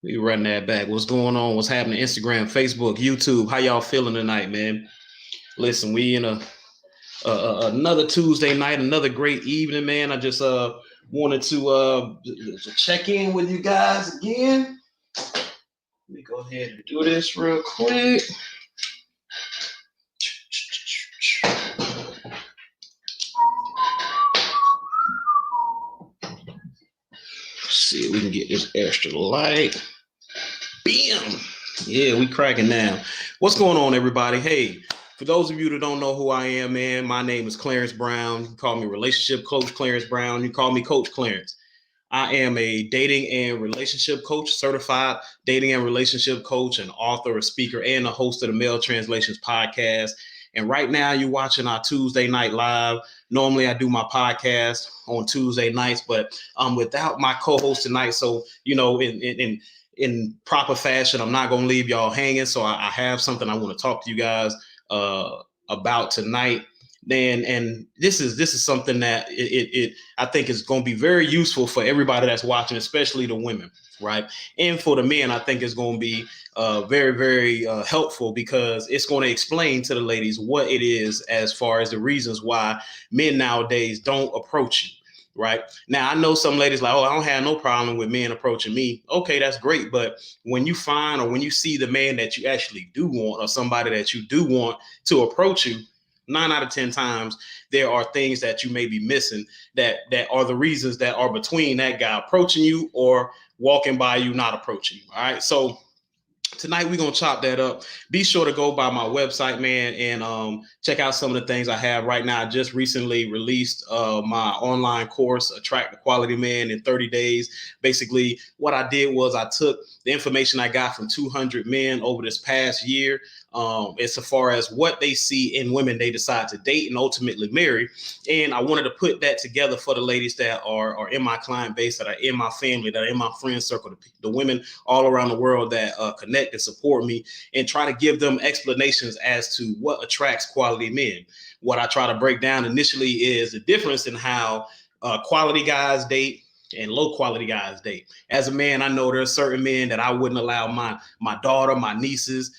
We run that back. What's going on? What's happening? Instagram, Facebook, YouTube. How y'all feeling tonight, man? Listen, we in another Tuesday night, another great evening, man. I just wanted to check in with you guys again. Let me go ahead and do this real quick. See if we can get this extra light. Bam! Yeah, we cracking now. What's going on, everybody? Hey, for those of you that don't know who I am, man, my name is Clarence Brown. You call me Relationship Coach Clarence Brown. You call me Coach Clarence. I am a dating and relationship coach, certified dating and relationship coach, an author, a speaker, and a host of the Male Translations podcast. And right now, you're watching our Tuesday Night Live. Normally, I do my podcast on Tuesday nights, but I'm without my co-host tonight. So, in proper fashion, I'm not going to leave y'all hanging. So I have something I want to talk to you guys about tonight. And this is something that it I think is going to be very useful for everybody that's watching, especially the women, right? And for the men, I think it's going to be very, very helpful because it's going to explain to the ladies what it is as far as the reasons why men nowadays don't approach you. Right now, I know some ladies like, oh, I don't have no problem with men approaching me. Okay, that's great. But when you find or when you see the man that you actually do want or somebody that you do want to approach you, 9 out of 10 times there are things that you may be missing that are the reasons that are between that guy approaching you or walking by you not approaching you. All right, so tonight we're gonna chop that up. Be sure to go by my website, man, and check out some of the things I have right now. I just recently released my online course, Attract the Quality Man in 30 Days. Basically, what I did was I took the information I got from 200 men over this past year, as far as what they see in women they decide to date and ultimately marry. And I wanted to put that together for the ladies that are in my client base, that are in my family, that are in my friend circle, the women all around the world that connect and support me, and try to give them explanations as to what attracts quality men. What I try to break down initially is the difference in how quality guys date and low quality guys date. As a man, I know there are certain men that I wouldn't allow my daughter, my nieces,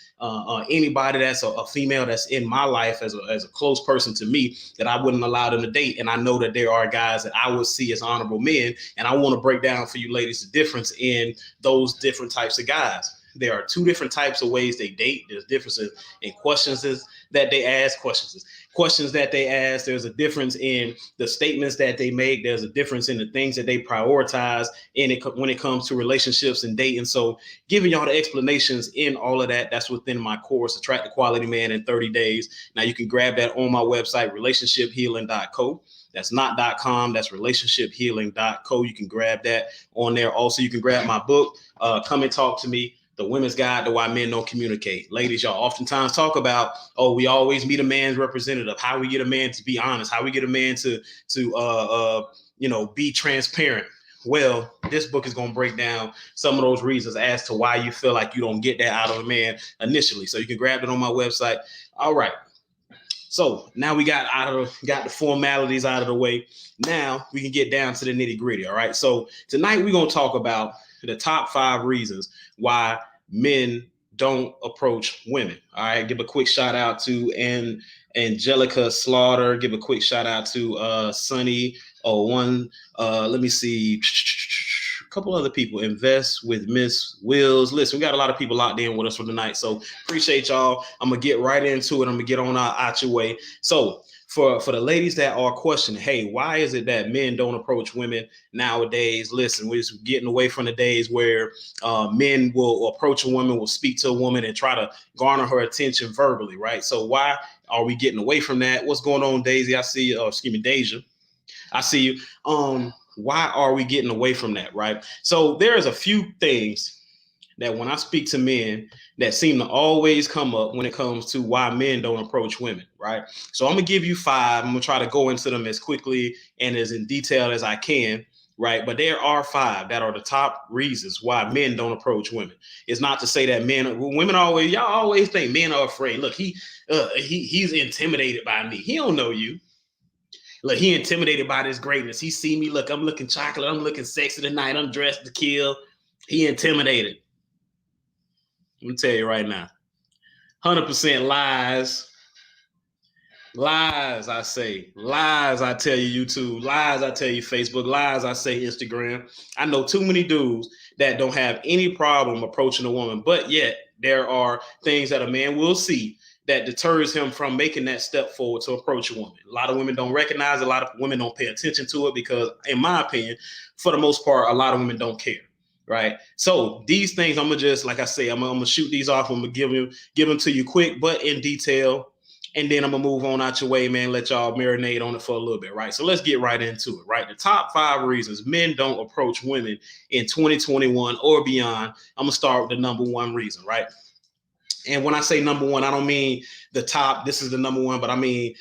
anybody that's a female that's in my life as a close person to me, that I wouldn't allow them to date. And I know that there are guys that I would see as honorable men. And I want to break down for you ladies the difference in those different types of guys. There are two different types of ways they date. There's differences in questions that they ask, questions that they ask. There's a difference in the statements that they make. There's a difference in the things that they prioritize when it comes to relationships and dating. So giving y'all the explanations in all of that, that's within my course, Attract the Quality Man in 30 Days. Now you can grab that on my website, relationshiphealing.co. That's not .com. That's relationshiphealing.co. You can grab that on there. Also, you can grab my book, Come and Talk to Me, The Women's Guide to Why Men Don't Communicate. Ladies, y'all oftentimes talk about, oh, we always meet a man's representative. How we get a man to be honest. How we get a man to be transparent. Well, this book is going to break down some of those reasons as to why you feel like you don't get that out of a man initially. So you can grab it on my website. All right. So now we got the formalities out of the way. Now we can get down to the nitty gritty. All right. So tonight we're going to talk about the top 5 reasons why men don't approach women. All right. Give a quick shout out to Angelica Slaughter. Give a quick shout out to Sunny. Let me see. A couple other people. Invest with Miss Wills. Listen, we got a lot of people locked in with us for tonight. So appreciate y'all. I'm going to get right into it. I'm going to get on out your way. So for the ladies that are questioning, hey, why is it that men don't approach women nowadays? Listen, we're just getting away from the days where men will approach a woman, will speak to a woman and try to garner her attention verbally, right? So why are we getting away from that? What's going on, Daisy? I see you. Excuse me, Deja. I see you. Why are we getting away from that, right? So there's a few things that when I speak to men that seem to always come up when it comes to why men don't approach women, right? So I'm going to give you 5. I'm going to try to go into them as quickly and as in detail as I can, right? But there are 5 that are the top reasons why men don't approach women. It's not to say that women y'all always think men are afraid. Look, he's intimidated by me. He don't know you. Look, he intimidated by this greatness. He see me. Look, I'm looking chocolate. I'm looking sexy tonight. I'm dressed to kill. He intimidated. I'm gonna tell you right now. 100% lies. Lies, I say. Lies, I tell you, YouTube. Lies, I tell you, Facebook. Lies, I say, Instagram. I know too many dudes that don't have any problem approaching a woman, but yet there are things that a man will see that deters him from making that step forward to approach a woman. A lot of women don't recognize it. A lot of women don't pay attention to it because, in my opinion, for the most part, a lot of women don't care. Right. So these things, I'm gonna just, like I say, I'm gonna shoot these off. I'm gonna give them to you quick, but in detail. And then I'm gonna move on out your way, man. Let y'all marinate on it for a little bit, right? So let's get right into it, right? The top 5 reasons men don't approach women in 2021 or beyond. I'm gonna start with the number 1 reason, right? And when I say number 1, I don't mean the top, this is the number 1, but I mean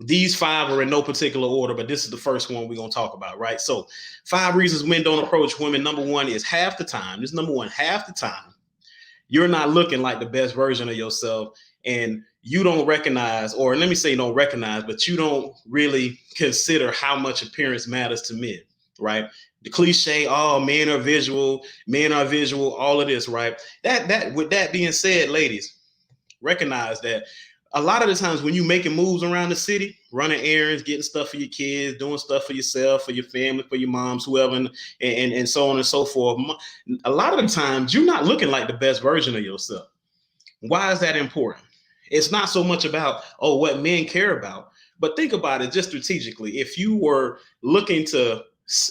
these 5 are in no particular order, but this is the first one we're gonna talk about, right? So 5 reasons men don't approach women. Number 1 is half the time. This is number 1, half the time you're not looking like the best version of yourself, and you don't recognize, or let me say don't recognize, but you don't really consider how much appearance matters to men, right? The cliche, oh, men are visual, all of this, right? That with that being said, ladies, recognize that a lot of the times when you making moves around the city, running errands, getting stuff for your kids, doing stuff for yourself, for your family, for your moms, whoever, and so on and so forth, a lot of the times you're not looking like the best version of yourself. Why is that important? It's not so much about, oh, what men care about, but think about it just strategically. If you were looking to,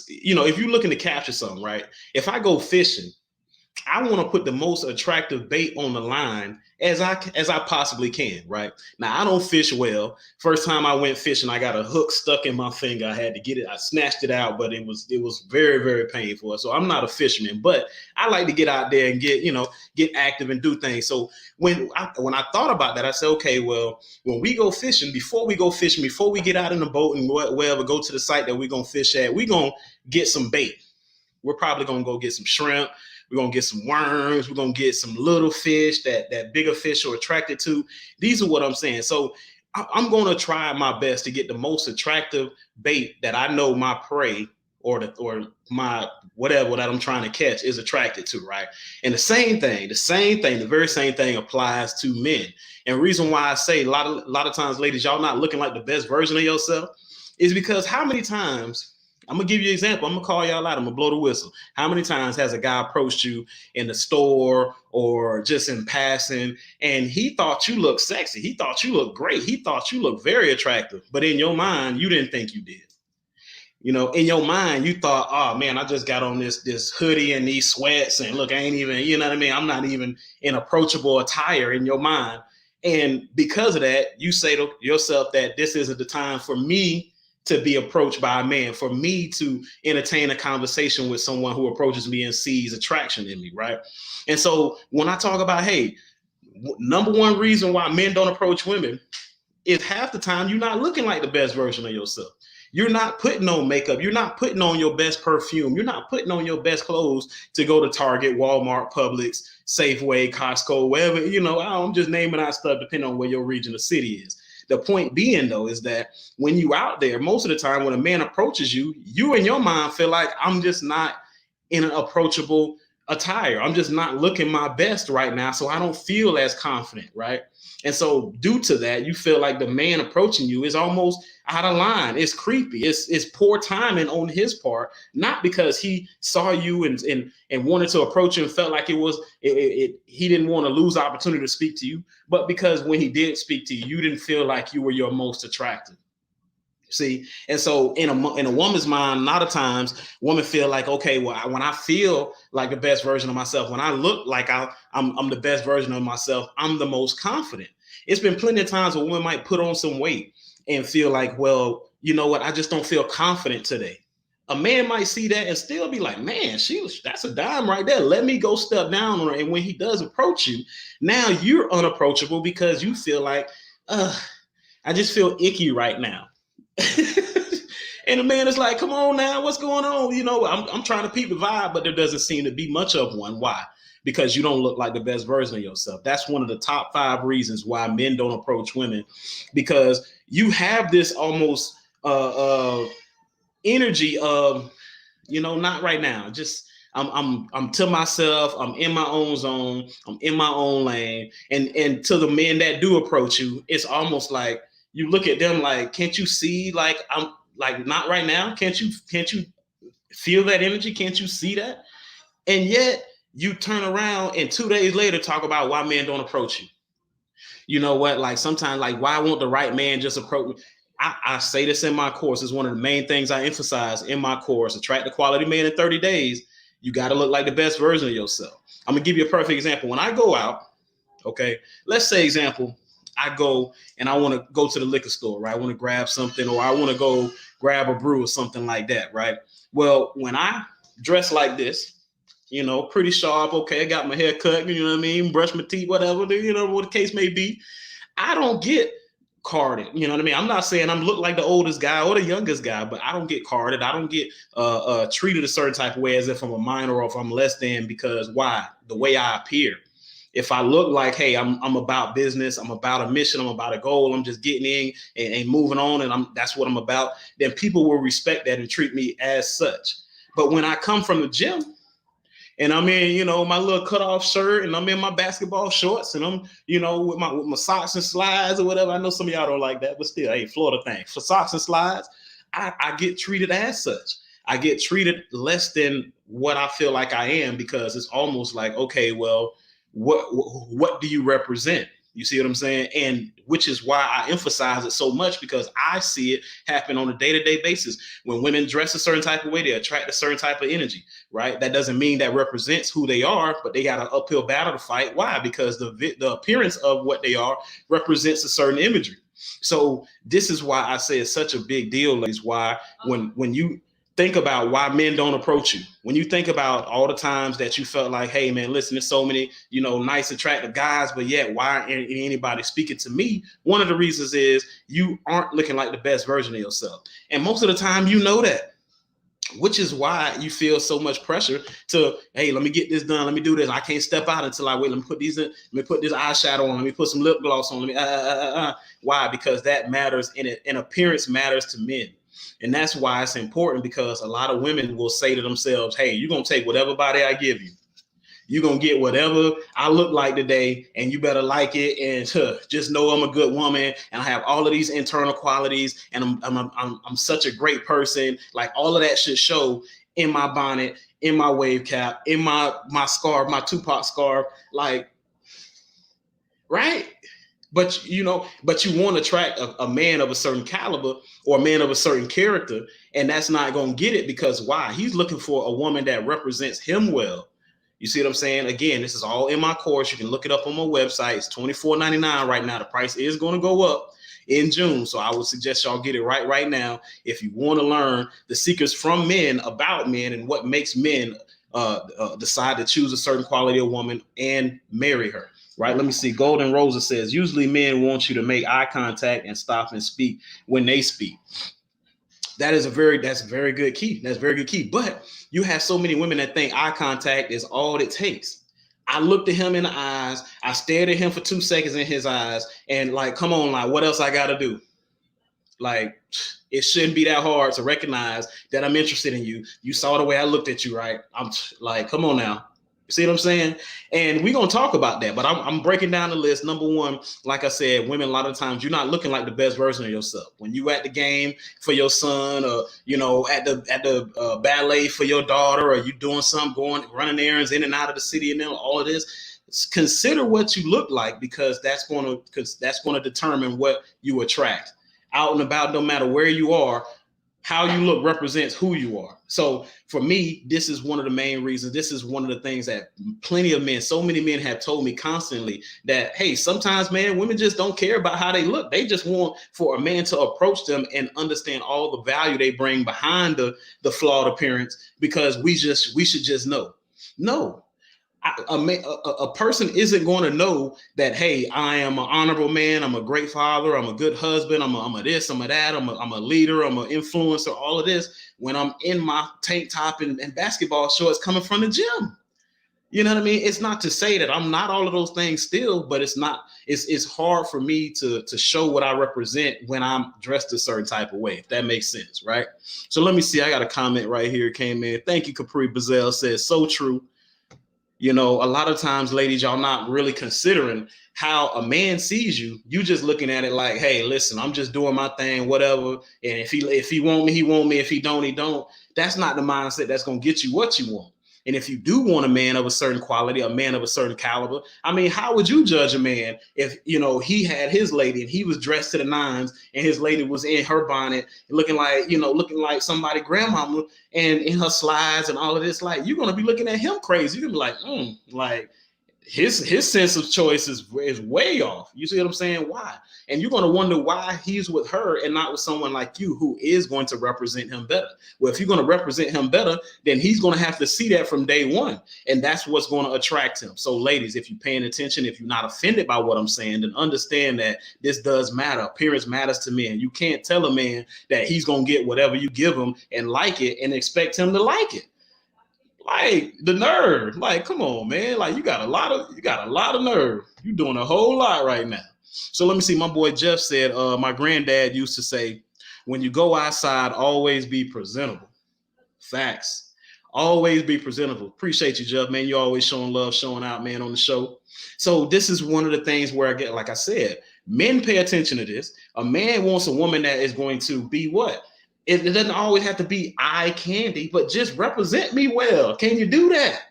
if you're looking to capture something, right? If I go fishing, I want to put the most attractive bait on the line as I possibly can, right? Now I don't fish well. First time I went fishing, I got a hook stuck in my finger. I had to get it. I snatched it out, but it was very, very painful. So I'm not a fisherman, but I like to get out there and get active and do things. So when I thought about that, I said, okay, well, when we go fishing, before we get out in the boat and wherever, go to the site that we're gonna fish at, we're gonna get some bait. We're probably gonna go get some shrimp. We're going to get some worms. We're going to get some little fish that bigger fish are attracted to. These are what I'm saying. So I'm going to try my best to get the most attractive bait that I know my prey or my whatever that I'm trying to catch is attracted to, right? And the very same thing applies to men. And the reason why I say a lot of times, ladies, y'all not looking like the best version of yourself is because how many times, I'm gonna give you an example. I'm gonna call y'all out. I'm gonna blow the whistle. How many times has a guy approached you in the store or just in passing, and he thought you looked sexy? He thought you looked great. He thought you looked very attractive. But in your mind, you didn't think you did. In your mind, you thought, oh man, I just got on this hoodie and these sweats, and look, I ain't even, you know what I mean? I'm not even in approachable attire in your mind. And because of that, you say to yourself that this isn't the time for me to be approached by a man, for me to entertain a conversation with someone who approaches me and sees attraction in me, right? And so when I talk about, hey, number 1 reason why men don't approach women is half the time you're not looking like the best version of yourself. You're not putting on makeup. You're not putting on your best perfume. You're not putting on your best clothes to go to Target, Walmart, Publix, Safeway, Costco, wherever, I'm just naming out stuff depending on where your region or city is. The point being, though, is that when you out there, most of the time when a man approaches you, you in your mind feel like I'm just not in an approachable attire. I'm just not looking my best right now. So I don't feel as confident, right? And so due to that, you feel like the man approaching you is almost out of line. It's creepy. It's poor timing on his part, not because he saw you and wanted to approach you and felt like he didn't want to lose the opportunity to speak to you, but because when he did speak to you, you didn't feel like you were your most attractive. See, and so in a woman's mind, a lot of times women feel like, okay, well, when I feel like the best version of myself, when I look like I'm the best version of myself, I'm the most confident. It's been plenty of times where women might put on some weight and feel like, well, you know what, I just don't feel confident today. A man might see that and still be like, man, that's a dime right there. Let me go step down on her. And when he does approach you, now you're unapproachable because you feel like, I just feel icky right now. And the man is like, come on now, what's going on? I'm trying to peep the vibe, but there doesn't seem to be much of one. Why? Because you don't look like the best version of yourself. That's one of the top 5 reasons why men don't approach women, because you have this almost energy of, not right now. I'm to myself. I'm in my own zone. I'm in my own lane. And to the men that do approach you, it's almost like you look at them like, can't you see? Like, I'm like, not right now. Can't you feel that energy? Can't you see that? And yet you turn around and 2 days later talk about why men don't approach you. You know what? Like sometimes, like, why won't the right man just approach me? I say this in my course. It's one of the main things I emphasize in my course. Attract the quality man in 30 days. You got to look like the best version of yourself. I'm going to give you a perfect example. When I go out, okay, let's say example, I go and I want to go to the liquor store, right? I want to grab something, or I want to go grab a brew or something like that, right? Well, when I dress like this, you know, pretty sharp, okay, I got my hair cut, you know what I mean, brush my teeth, whatever, you know, what the case may be, I don't get carded, you know what I mean? I'm not saying I'm look like the oldest guy or the youngest guy, but I don't get carded. I don't get treated a certain type of way as if I'm a minor or if I'm less than, because why? The way I appear. If I look like, hey, I'm about business, I'm about a mission, I'm about a goal, I'm just getting in and moving on, and that's what I'm about, then people will respect that and treat me as such. But when I come from the gym and I'm in, you know, my little cutoff shirt and I'm in my basketball shorts and I'm, you know, with my socks and slides or whatever. I know some of y'all don't like that, but still, hey, Florida thing. For socks and slides, I get treated as such. I get treated less than what I feel like I am, because it's almost like, okay, well, what do you represent? You see what I'm saying? And which is why I emphasize it so much, because I see it happen on a day-to-day basis. When women dress a certain type of way, they attract a certain type of energy, right? That doesn't mean that represents who they are, but they got an uphill battle to fight. Why? Because the appearance of what they are represents a certain imagery. So this is why I say it's such a big deal. Is why when you think about why men don't approach you, when you think about all the times that you felt like, hey man, listen, there's so many, you know, nice, attractive guys, but yet why ain't anybody speaking to me? One of the reasons is you aren't looking like the best version of yourself. And most of the time, you know that, which is why you feel so much pressure to, hey, let me get this done. Let me do this. I can't step out until I wait. Let me put these in. Let me put this eyeshadow on. Let me put some lip gloss on. Let me, Why? Because that matters, and appearance matters to men. And that's why it's important, because a lot of women will say to themselves, hey, you're going to take whatever body I give you. You're going to get whatever I look like today, and you better like it. And just know I'm a good woman, and I have all of these internal qualities, and I'm such a great person. Like, all of that should show in my bonnet, in my wave cap, in my scarf, my Tupac scarf, like, right? But you want to attract a man of a certain caliber or a man of a certain character, and that's not going to get it, because why? He's looking for a woman that represents him well. You see what I'm saying? Again, this is all in my course. You can look it up on my website. It's $24.99 right now. The price is going to go up in June, so I would suggest y'all get it right now if you want to learn the secrets from men about men and what makes men decide to choose a certain quality of woman and marry her. Right. Let me see. Golden Rosa says, usually men want you to make eye contact and stop and speak when they speak. That's a very good key. That's a very good key. But you have so many women that think eye contact is all it takes. I looked at him in the eyes. I stared at him for 2 seconds in his eyes, and like, come on, like, what else I got to do? Like, it shouldn't be that hard to recognize that I'm interested in you. You saw the way I looked at you, right? I'm like, come on now. See what I'm saying? And we're going to talk about that, but I'm breaking down the list. Number one, like I said, women, a lot of times you're not looking like the best version of yourself. When you at the game for your son, or, you know, at the ballet for your daughter, or you doing something, running errands in and out of the city and then all of this, consider what you look like, because that's going to determine what you attract. Out and about, no matter where you are, how you look represents who you are. So for me, this is one of the main reasons. This is one of the things that plenty of men, so many men have told me constantly that, hey, sometimes, man, women just don't care about how they look. They just want for a man to approach them and understand all the value they bring behind the flawed appearance, because we should just know. No. A person isn't going to know that, hey, I am an honorable man, I'm a great father, I'm a good husband, I'm a this, I'm a that, I'm a leader, I'm an influencer, all of this, when I'm in my tank top and basketball shorts coming from the gym. You know what I mean? It's not to say that I'm not all of those things still, but it's hard for me to show what I represent when I'm dressed a certain type of way, if that makes sense, right? So let me see. I got a comment right here. Came in. Thank you, Capri Bazell says so true. You know, a lot of times, ladies, y'all not really considering how a man sees you. You just looking at it like, hey, listen, I'm just doing my thing, whatever. And if he want me, he want me. If he don't, he don't. That's not the mindset that's gonna get you what you want. And if you do want a man of a certain quality, a man of a certain caliber, I mean, how would you judge a man if, you know, he had his lady and he was dressed to the nines and his lady was in her bonnet looking like, you know, looking like somebody grandmama and in her slides and all of this? Like, you're going to be looking at him crazy. You're going to be like, like, his sense of choice is way off. You see what I'm saying? Why? And you're going to wonder why he's with her and not with someone like you who is going to represent him better. Well, if you're going to represent him better, then he's going to have to see that from day one. And that's what's going to attract him. So ladies, if you're paying attention, if you're not offended by what I'm saying, then understand that this does matter. Appearance matters to men. You can't tell a man that he's going to get whatever you give him and like it and expect him to like it. Like, the nerve. Like, come on, man. Like, you got a lot of nerve. You're doing a whole lot right now. So let me see. My boy Jeff said, my granddad used to say, when you go outside, always be presentable. Facts. Always be presentable. Appreciate you, Jeff, man. You always showing love, showing out, man, on the show. So this is one of the things where I get, like I said, men pay attention to this. A man wants a woman that is going to be what? It doesn't always have to be eye candy, but just represent me well. Can you do that?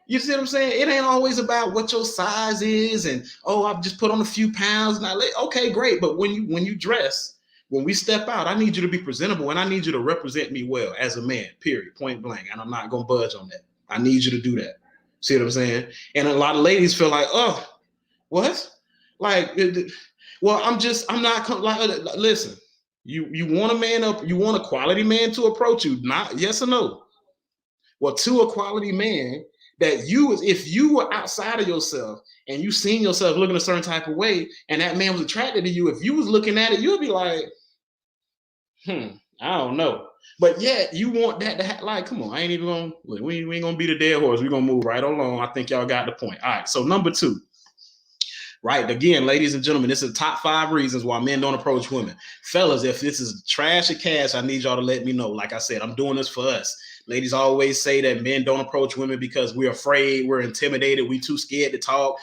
You see what I'm saying? It ain't always about what your size is and, oh, I've just put on a few pounds. Now, okay, great. But when you dress, when we step out, I need you to be presentable and I need you to represent me well as a man, period, point blank. And I'm not going to budge on that. I need you to do that. See what I'm saying? And a lot of ladies feel like, oh, what? Like, well, I'm not, like, listen. You want a man up, you want a quality man to approach you, not yes or no. Well, to a quality man that if you were outside of yourself and you seen yourself looking a certain type of way and that man was attracted to you, if you was looking at it, you'd be like, I don't know. But yet you want that to like, come on, I ain't even gonna, we ain't gonna beat a dead horse. We're gonna move right along. I think y'all got the point. All right, so number 2. Right. Again, ladies and gentlemen, this is the top 5 reasons why men don't approach women. Fellas, if this is trash or cash, I need y'all to let me know. Like I said, I'm doing this for us. Ladies always say that men don't approach women because we're afraid, we're intimidated, we too scared to talk.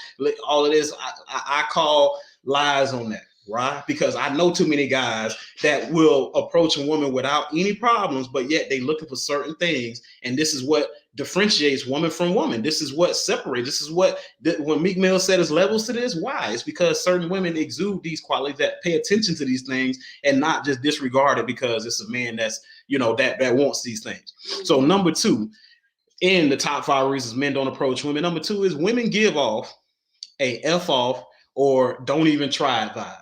All of this, I call lies on that. Right? Because I know too many guys that will approach a woman without any problems, but yet they looking for certain things. And this is what differentiates woman from woman. This is what separates. This is what, when Meek Mill said there's levels to this, why? It's because certain women exude these qualities that pay attention to these things and not just disregard it because it's a man that's, you know, that wants these things. So number 2, in the top 5 reasons men don't approach women, number 2 is women give off a F off or don't even try it vibe.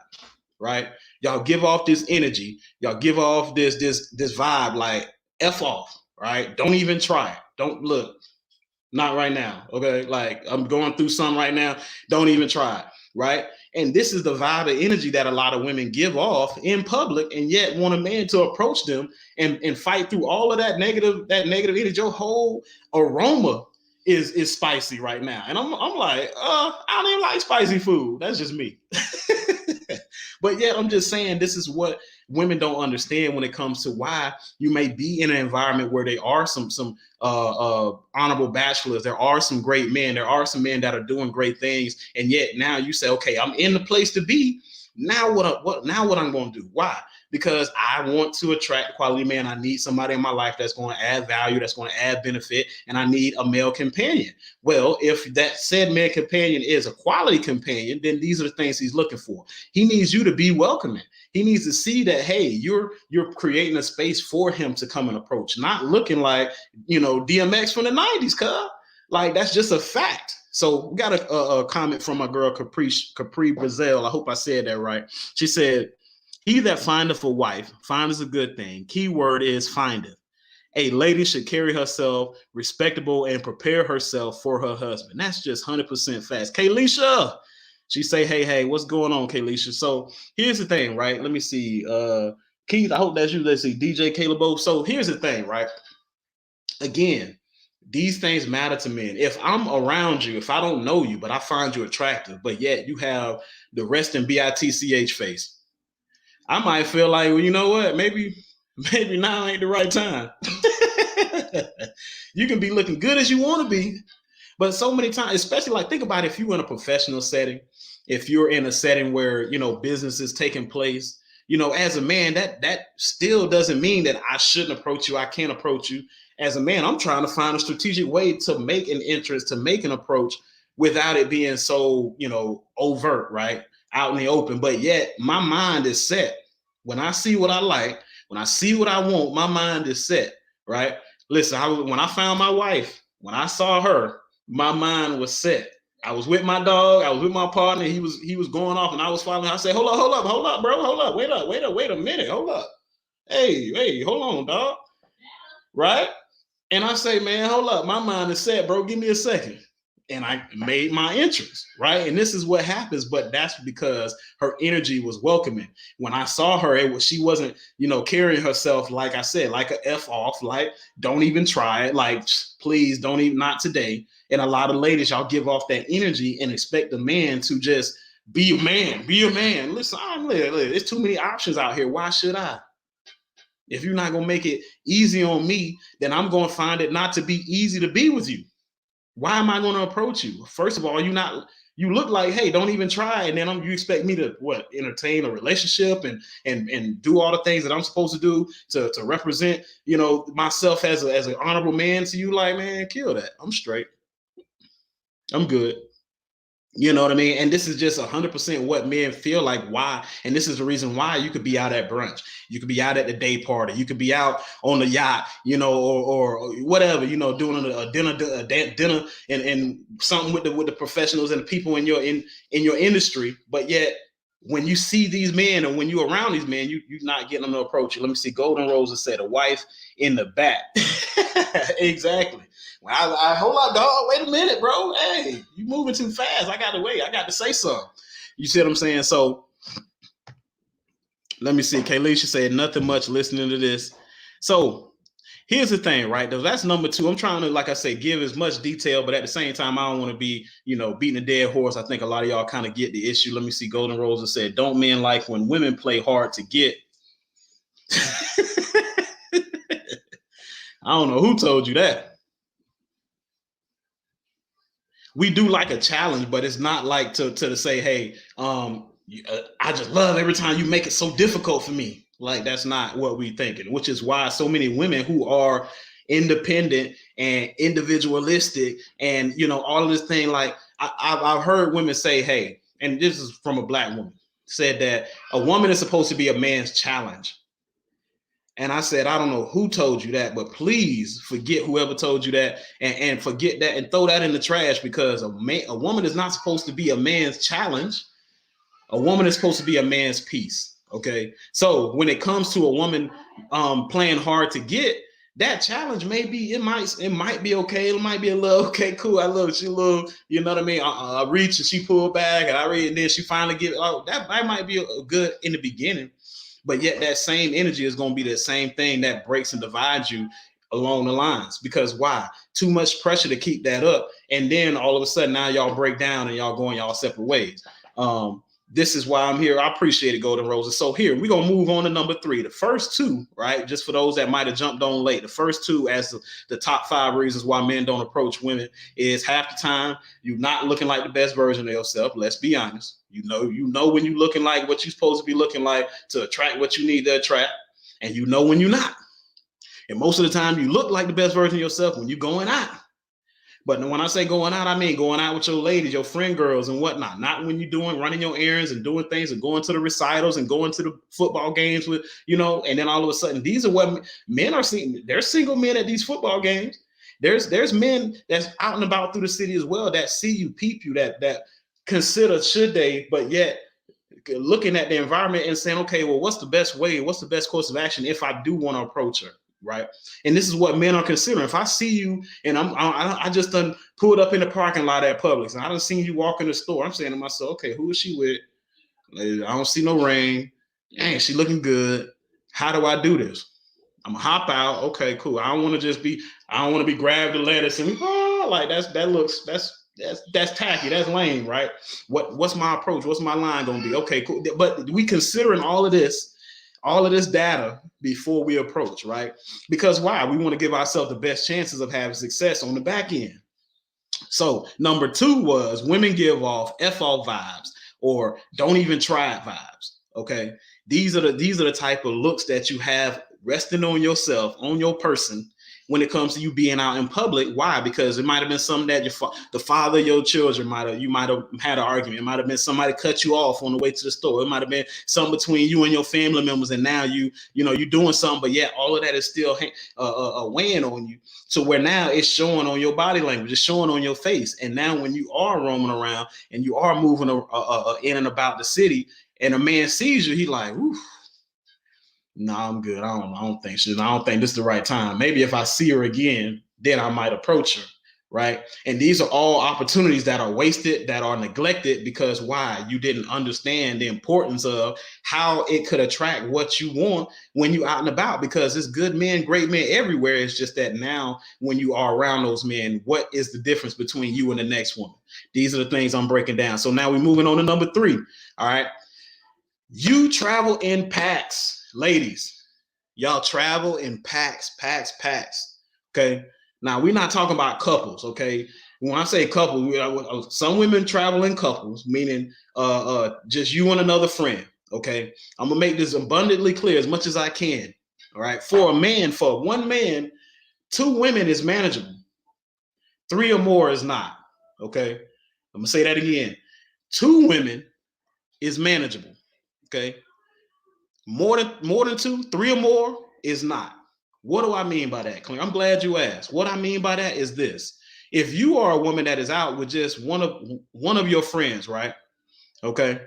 Right? Y'all give off this energy. Y'all give off this vibe like F off, right? Don't even try it. Don't look. Not right now. Okay. Like, I'm going through something right now. Don't even try it. Right. And this is the vibe of energy that a lot of women give off in public and yet want a man to approach them and fight through all of that negative energy. Your whole aroma is spicy right now. And I'm like, I don't even like spicy food. That's just me. But yet I'm just saying this is what women don't understand when it comes to why you may be in an environment where there are some honorable bachelors. There are some great men. There are some men that are doing great things. And yet now you say, okay, I'm in the place to be. Now what I'm going to do? Why? Because I want to attract a quality man. I need somebody in my life that's going to add value, that's going to add benefit, and I need a male companion. Well, if that said male companion is a quality companion, then these are the things he's looking for. He needs you to be welcoming. He needs to see that, hey, you're creating a space for him to come and approach, not looking like, you know, DMX from the 90s, cuz. Like, that's just a fact. So we got a comment from my girl, Capri Brazil. I hope I said that right. She said, he that findeth a wife, findeth a good thing. Key word is findeth. A lady should carry herself respectable and prepare herself for her husband. That's just 100% facts. Kaylisha, she say, hey, what's going on, Kaylisha? So here's the thing, right? Let me see. Keith, I hope that's you. Let's see. DJ Caleb. So here's the thing, right? Again, These things matter to men. If I'm around you, if I don't know you, but I find you attractive, but yet you have the rest in bitch face, I might feel like, well, you know what? Maybe now ain't the right time. You can be looking good as you want to be, but so many times, especially like think about if you're in a professional setting, if you're in a setting where business is taking place, as a man, that still doesn't mean that I shouldn't approach you. I can't approach you. As a man, I'm trying to find a strategic way to make an entrance, to make an approach without it being so, overt, right? Out in the open. But yet my mind is set. When I see what I like, when I see what I want, my mind is set, right? Listen, when I found my wife, when I saw her, my mind was set. I was with my dog. I was with my partner. He was going off, and I was following. I said, "Hold up, bro, hold up, wait a minute, hold up, hey, hold on, dog, right?" And I say, "Man, hold up, my mind is set, bro. Give me a second." And I made my entrance, right? And this is what happens, but that's because her energy was welcoming. When I saw her, she wasn't, carrying herself, like I said, like a F off, like, don't even try it, like, please don't even, not today. And a lot of ladies, y'all give off that energy and expect the man to just be a man, Listen, there's too many options out here. Why should I? If you're not going to make it easy on me, then I'm going to find it not to be easy to be with you. Why am I going to approach you? First of all, you look like, hey, don't even try. And then you expect me to entertain a relationship and do all the things that I'm supposed to do to represent, myself as an honorable man to you. Like, man, kill that. I'm straight. I'm good. You know what I mean? And this is just 100% what men feel like. Why? And this is the reason why you could be out at brunch. You could be out at the day party. You could be out on the yacht, or whatever, doing a dinner and something with the professionals and the people in your industry. But yet, when you see these men and when you're around these men, you're not getting them to approach you. Let me see. Golden Rosa said, a wife in the back. Exactly. Well, I hold up, dog. Wait a minute, bro. Hey, you moving too fast. I got to wait. I got to say something. You see what I'm saying? So let me see. Kaylisha said nothing much listening to this. So here's the thing, right? That's number 2. I'm trying to, like I say, give as much detail, but at the same time, I don't want to be, beating a dead horse. I think a lot of y'all kind of get the issue. Let me see. Golden Rosa said, don't men like when women play hard to get? I don't know who told you that. We do like a challenge, but it's not like to say, hey, I just love every time you make it so difficult for me. Like, that's not what we thinking, which is why so many women who are independent and individualistic and, all of this thing, like I've heard women say, hey, and this is from a Black woman, said that a woman is supposed to be a man's challenge. And I said, I don't know who told you that, but please forget whoever told you that and forget that and throw that in the trash, because a woman is not supposed to be a man's challenge. A woman is supposed to be a man's piece. Okay. So when it comes to a woman playing hard to get, that challenge it might be okay. It might be a little, okay, cool. I love it. She little, you know what I mean? I reach and she pulled back and I read, and then she finally get, that might be a good in the beginning. But yet that same energy is going to be the same thing that breaks and divides you along the lines. Because why? Too much pressure to keep that up. And then all of a sudden now y'all break down and y'all going y'all separate ways. This is why I'm here. I appreciate it, Golden Rosa. So here, we're going to move on to number 3. The first 2, right, just for those that might have jumped on late, the first 2 as the top 5 reasons why men don't approach women is half the time you're not looking like the best version of yourself. Let's be honest. You know when you're looking like what you're supposed to be looking like to attract what you need to attract, and you know when you're not. And most of the time, you look like the best version of yourself when you're going out. But when I say going out, I mean going out with your ladies, your friend girls and whatnot. Not when you're running your errands and doing things and going to the recitals and going to the football games with, and then all of a sudden, these are what men are seeing. There's single men at these football games. There's men that's out and about through the city as well that see you, peep you, that consider should they, but yet looking at the environment and saying, okay, well, what's the best way? What's the best course of action if I do want to approach her? Right. And this is what men are considering. If I see you and I just done pulled up in the parking lot at Publix and I done seen you walk in the store, I'm saying to myself, okay, who is she with? I don't see no ring. Dang, she looking good. How do I do this? I'm gonna hop out. Okay, cool. I don't want to be grabbed the lettuce and like that's tacky. That's lame, right? What's my approach? What's my line gonna be? Okay, cool. But we considering all of this data before we approach, right? Because why? We want to give ourselves the best chances of having success on the back end. So number 2 was women give off F off vibes or don't even try it vibes. Okay. These are the type of looks that you have resting on yourself, on your person, when it comes to you being out in public. Why? Because it might have been something that the father of your children you might have had an argument. It might have been somebody cut you off on the way to the store. It might have been something between you and your family members, and now you're doing something, but yet all of that is still weighing on you. So where now it's showing on your body language, it's showing on your face. And now when you are roaming around and you are moving in and about the city, and a man sees you, he like, oof. No, I'm good. I don't think this is the right time. Maybe if I see her again, then I might approach her, right? And these are all opportunities that are wasted, that are neglected, because why? You didn't understand the importance of how it could attract what you want when you're out and about, because there's good men, great men everywhere. It's just that now when you are around those men, what is the difference between you and the next woman? These are the things I'm breaking down. So now we're moving on to number 3, all right? You travel in packs. Ladies, y'all travel in packs. Okay. Now we're not talking about couples. Okay. When I say couples, some women travel in couples, meaning just you and another friend. Okay. I'm gonna make this abundantly clear as much as I can. All right. For one man, 2 women is manageable. 3 or more is not. Okay. I'm gonna say that again. 2 women is manageable. Okay. More than 2, 3 or more is not. What do I mean by that, Clint? I'm glad you asked. What I mean by that is this. If you are a woman that is out with just one of your friends, right? Okay.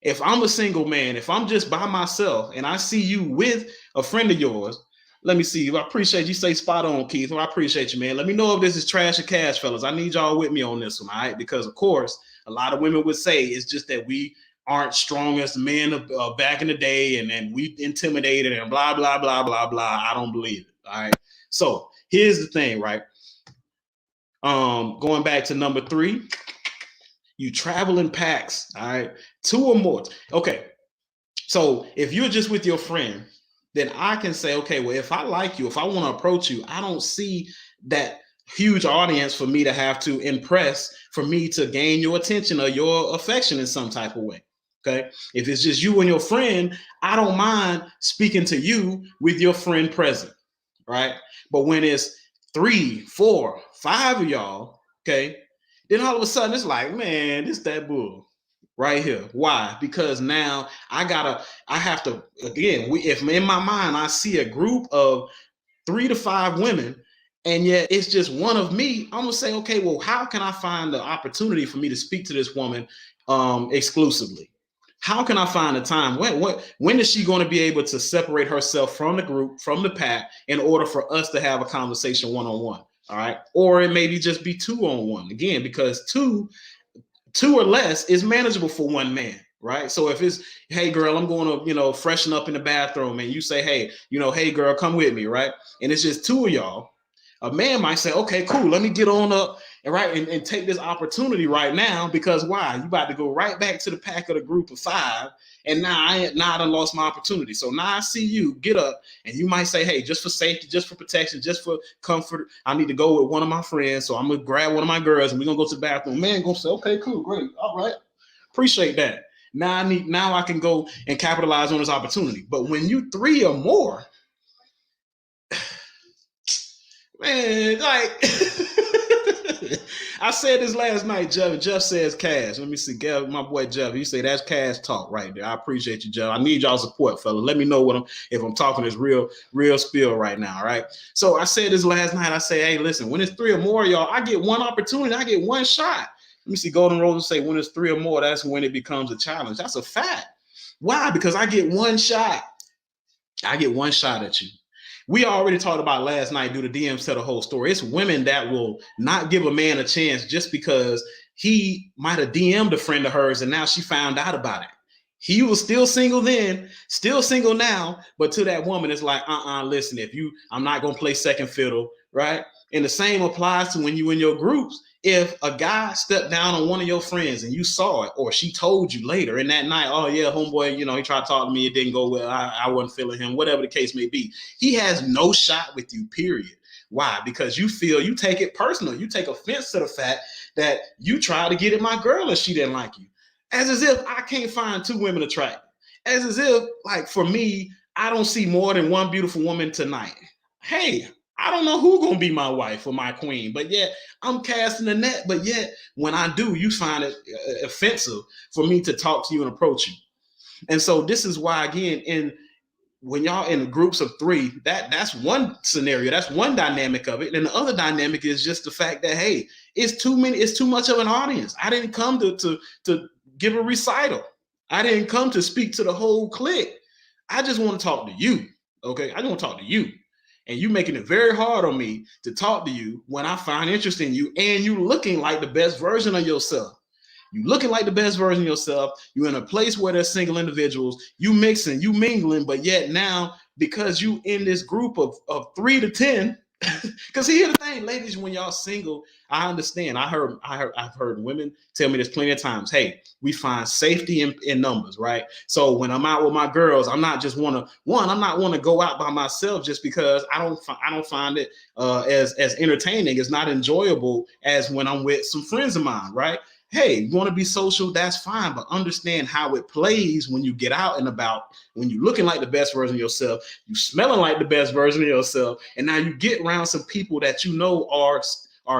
If I'm a single man, if I'm just by myself and I see you with a friend of yours, let me see. I appreciate you say spot on, Keith. I appreciate you, man. Let me know if this is trash or cash, fellas. I need y'all with me on this one, all right? Because, of course, a lot of women would say it's just that we aren't strong as men back in the day, and we intimidated and blah, blah, blah, blah, blah. I don't believe it, all right? So here's the thing, right? Going back to number 3, you travel in packs, all right? 2 or more. Okay, so if you're just with your friend, then I can say, okay, well, if I like you, if I want to approach you, I don't see that huge audience for me to have to impress, for me to gain your attention or your affection in some type of way. Okay. If it's just you and your friend, I don't mind speaking to you with your friend present. Right. But when it's 3, 4, 5 of y'all, okay, then all of a sudden it's like, man, this that bull right here. Why? Because now I have to, again, if in my mind I see a group of 3 to 5 women, and yet it's just one of me, I'm gonna say, okay, well, how can I find the opportunity for me to speak to this woman exclusively? How can I find a time? When is she going to be able to separate herself from the group, from the pack, in order for us to have a conversation one-on-one? All right. Or it maybe just be 2-on-1, again, because two or less is manageable for one man. Right. So if it's, hey, girl, I'm going to, freshen up in the bathroom, and you say, hey, hey, girl, come with me. Right. And it's just 2 of y'all. A man might say, okay, cool, let me get on up and take this opportunity right now, because why? You about to go right back to the pack of the group of 5, and now I done lost my opportunity. So now I see you get up, and you might say, hey, just for safety, just for protection, just for comfort, I need to go with one of my friends. So I'm gonna grab one of my girls, and we're gonna go to the bathroom. Man gonna say, okay, cool, great, all right, appreciate that. Now I can go and capitalize on this opportunity. But when you 3 or more, man, like I said this last night, Jeff. Jeff says cash. Let me see, my boy Jeff. You say that's cash talk right there. I appreciate you, Jeff. I need y'all support, fella. Let me know if I'm talking this real spill right now. All right. So I said this last night. I say, hey, listen, when it's 3 or more, y'all, I get one opportunity. I get one shot. Let me see. Golden Roses say when it's 3 or more, that's when it becomes a challenge. That's a fact. Why? Because I get one shot. I get one shot at you. We already talked about last night, do the DMs tell the whole story. It's women that will not give a man a chance just because he might have DM'd a friend of hers and now she found out about it. He was still single then, still single now, but to that woman, it's like, listen, I'm not gonna play second fiddle, right? And the same applies to when you in your groups. If a guy stepped down on one of your friends and you saw it, or she told you later in that night, oh yeah, homeboy, he tried to talk to me, it didn't go well, I wasn't feeling him, whatever the case may be, he has no shot with you, period. Why? Because you take it personal. You take offense to the fact that you tried to get at my girl and she didn't like you. As if I can't find two women attractive. As if, like, for me, I don't see more than one beautiful woman tonight. Hey, I don't know who's gonna be my wife or my queen, but yet I'm casting the net. But yet, when I do, you find it offensive for me to talk to you and approach you. And so this is why, again, when y'all in groups of three, that's one scenario, that's one dynamic of it. And the other dynamic is just the fact that, hey, it's too much of an audience. I didn't come to give a recital. I didn't come to speak to the whole clique. I just want to talk to you. Okay. I just want to talk to you. And you making it very hard on me to talk to you when I find interest in you and you looking like the best version of yourself. You looking like the best version of yourself. You in a place where there's single individuals. You mixing, you mingling, but yet now, because you in this group of 3 to 10, because here's the thing, ladies, when y'all single, I understand. I've heard women tell me this plenty of times. Hey, we find safety in numbers, right? So when I'm out with my girls, I'm not want to go out by myself just because I don't find it as entertaining. It's not enjoyable as when I'm with some friends of mine, right? Hey, you want to be social, that's fine, but understand how it plays when you get out and about, when you're looking like the best version of yourself, you smelling like the best version of yourself, and now you get around some people that you know are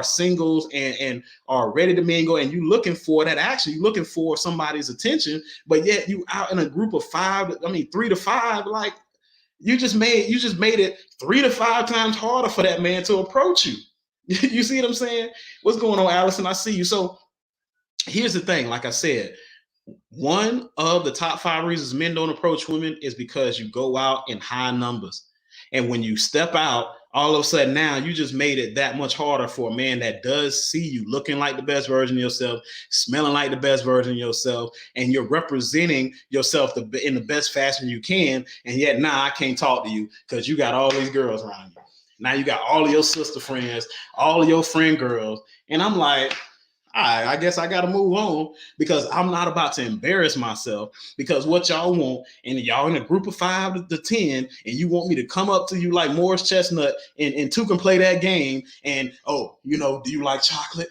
singles and are ready to mingle, and you looking for that action, you looking for somebody's attention, but yet you out in a group of 3 to 5, like you just made it 3 to 5 times harder for that man to approach you. You see what I'm saying? What's going on, Allison? I see you. So here's the thing, like I said, one of the top 5 reasons men don't approach women is because you go out in high numbers. And when you step out, all of a sudden now you just made it that much harder for a man that does see you looking like the best version of yourself, smelling like the best version of yourself, and you're representing yourself in the best fashion you can. And yet now I can't talk to you because you got all these girls around you. Now you got all of your sister friends, all of your friend girls. And I'm like, all right, I guess I got to move on because I'm not about to embarrass myself because what y'all want, and y'all in a group of 5 to 10, and you want me to come up to you like Morris Chestnut and two can play that game. And, do you like chocolate?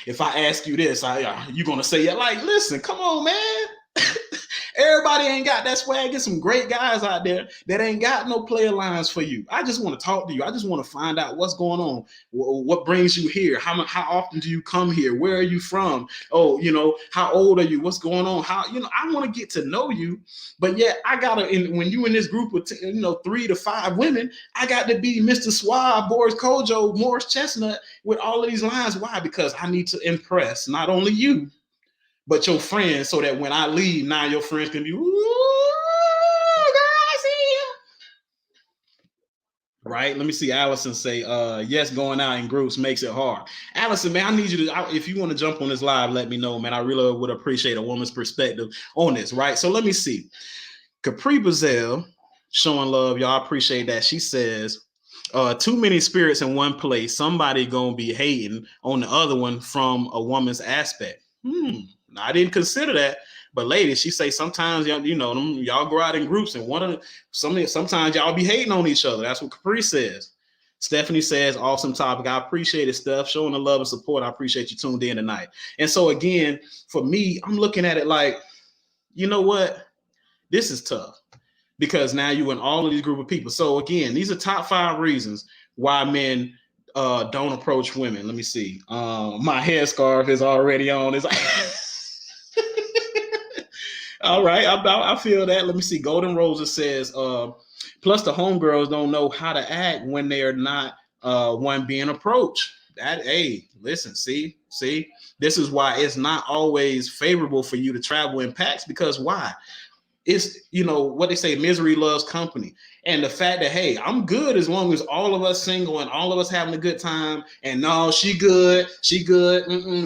If I ask you this, you going to say, yeah, like, listen, come on, man. Everybody ain't got that swag. Get some great guys out there that ain't got no player lines for you. I just want to talk to you. I just want to find out what's going on. What brings you here? How often do you come here? Where are you from? Oh, how old are you? What's going on? I want to get to know you. But yet I gotta, when you in this group of 3 to 5 women, I got to be Mr. Suave, Boris Kojo, Morris Chestnut with all of these lines. Why? Because I need to impress not only you, but your friends, so that when I leave, now your friends can be, ooh, girl, I see you. Right? Let me see Allison say, yes, going out in groups makes it hard. Allison, man, I need you to, if you want to jump on this live, let me know, man. I really would appreciate a woman's perspective on this, right? So let me see. Capri Bazelle, showing love, y'all appreciate that. She says, too many spirits in one place. Somebody gonna be hating on the other one from a woman's aspect. I didn't consider that, but ladies, she say sometimes y'all go out in groups and sometimes y'all be hating on each other. That's what Capri says. Stephanie says, awesome topic. I appreciate it, Steph. Showing the love and support. I appreciate you tuned in tonight. And so again, for me, I'm looking at it like, you know what? This is tough because now you in all of these group of people. So again, these are top 5 reasons why men don't approach women. Let me see. My headscarf is already on. It's like all right, I feel that. Let me see. Golden Rosa says, plus the homegirls don't know how to act when they are not one being approached. Listen, see, this is why it's not always favorable for you to travel in packs, because why? It's, what they say, misery loves company. And the fact that, hey, I'm good as long as all of us single and all of us having a good time. And no, she good.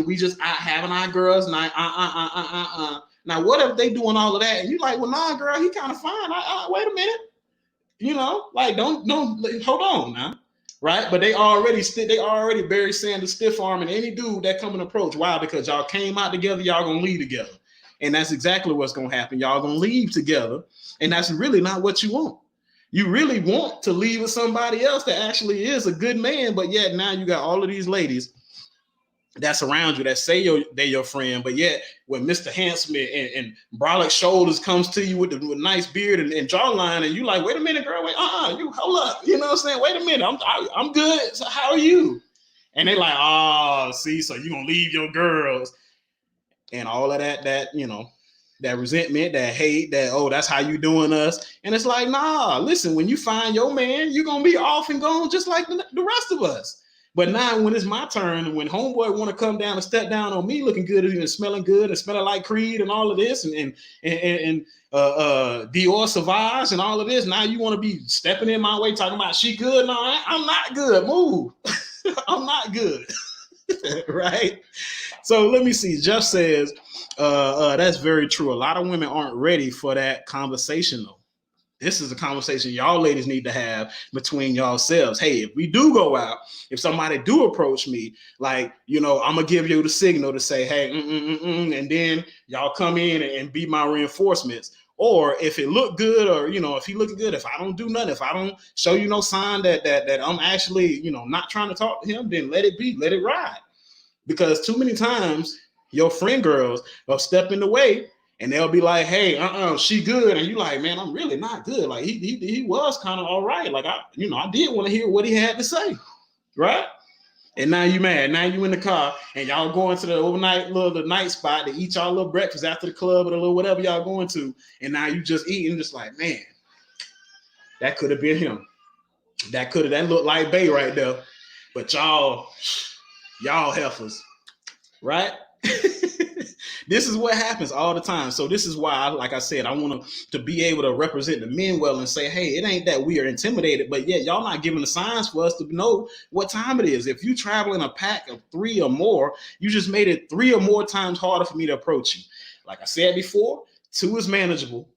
We just out having our girls night. Now, what if they doing all of that? And you like, well, nah, girl, he kind of fine. Wait a minute. Like don't hold on now. Right? But they already Barry Sanders stiff arming any dude that come and approach. Why? Because y'all came out together, y'all gonna leave together. And that's exactly what's gonna happen. Y'all gonna leave together, and that's really not what you want. You really want to leave with somebody else that actually is a good man, but yet now you got all of these ladies that's around you that say they're your friend, but yet when Mr. Handsome and brolic shoulders comes to you with nice beard and jawline, and you like, wait a minute, girl, wait, you hold up, you know what I'm saying? Wait a minute, I'm good. So how are you? And they like, oh, see, so you gonna leave your girls and all of that that resentment, that hate, that, oh, that's how you doing us. And it's like, nah, listen, when you find your man, you're going to be off and gone just like the rest of us. But now when it's my turn, when homeboy want to come down and step down on me looking good and smelling good and smelling like Creed and all of this and Dior Sauvage and all of this, now you want to be stepping in my way talking about she good? No, I'm not good. Move. I'm not good. Right? So let me see. Jeff says, that's very true. A lot of women aren't ready for that conversation, though. This is a conversation y'all ladies need to have between yourselves. Hey, if we do go out, if somebody do approach me, like, I'm going to give you the signal to say, hey, and then y'all come in and be my reinforcements. Or if it look good, or, if he looking good, if I don't do nothing, if I don't show you no sign that I'm actually, not trying to talk to him, then let it be, let it ride. Because too many times your friend girls will step in the way and they'll be like, hey, she good. And you like, man, I'm really not good. Like he was kind of all right. Like I did want to hear what he had to say. Right. And now you mad. Now you in the car and y'all going to the overnight the night spot to eat y'all little breakfast after the club or the little whatever y'all going to. And now you just eating, just like, man, that could have been him. That looked like Bay right there. But y'all heifers, right? This is what happens all the time. So this is why, like I said, I want to be able to represent the men well and say, hey, it ain't that we are intimidated, but yeah, y'all not giving the signs for us to know what time it is. If you travel in a pack of 3 or more, you just made it 3 or more times harder for me to approach you. Like I said before, 2 is manageable,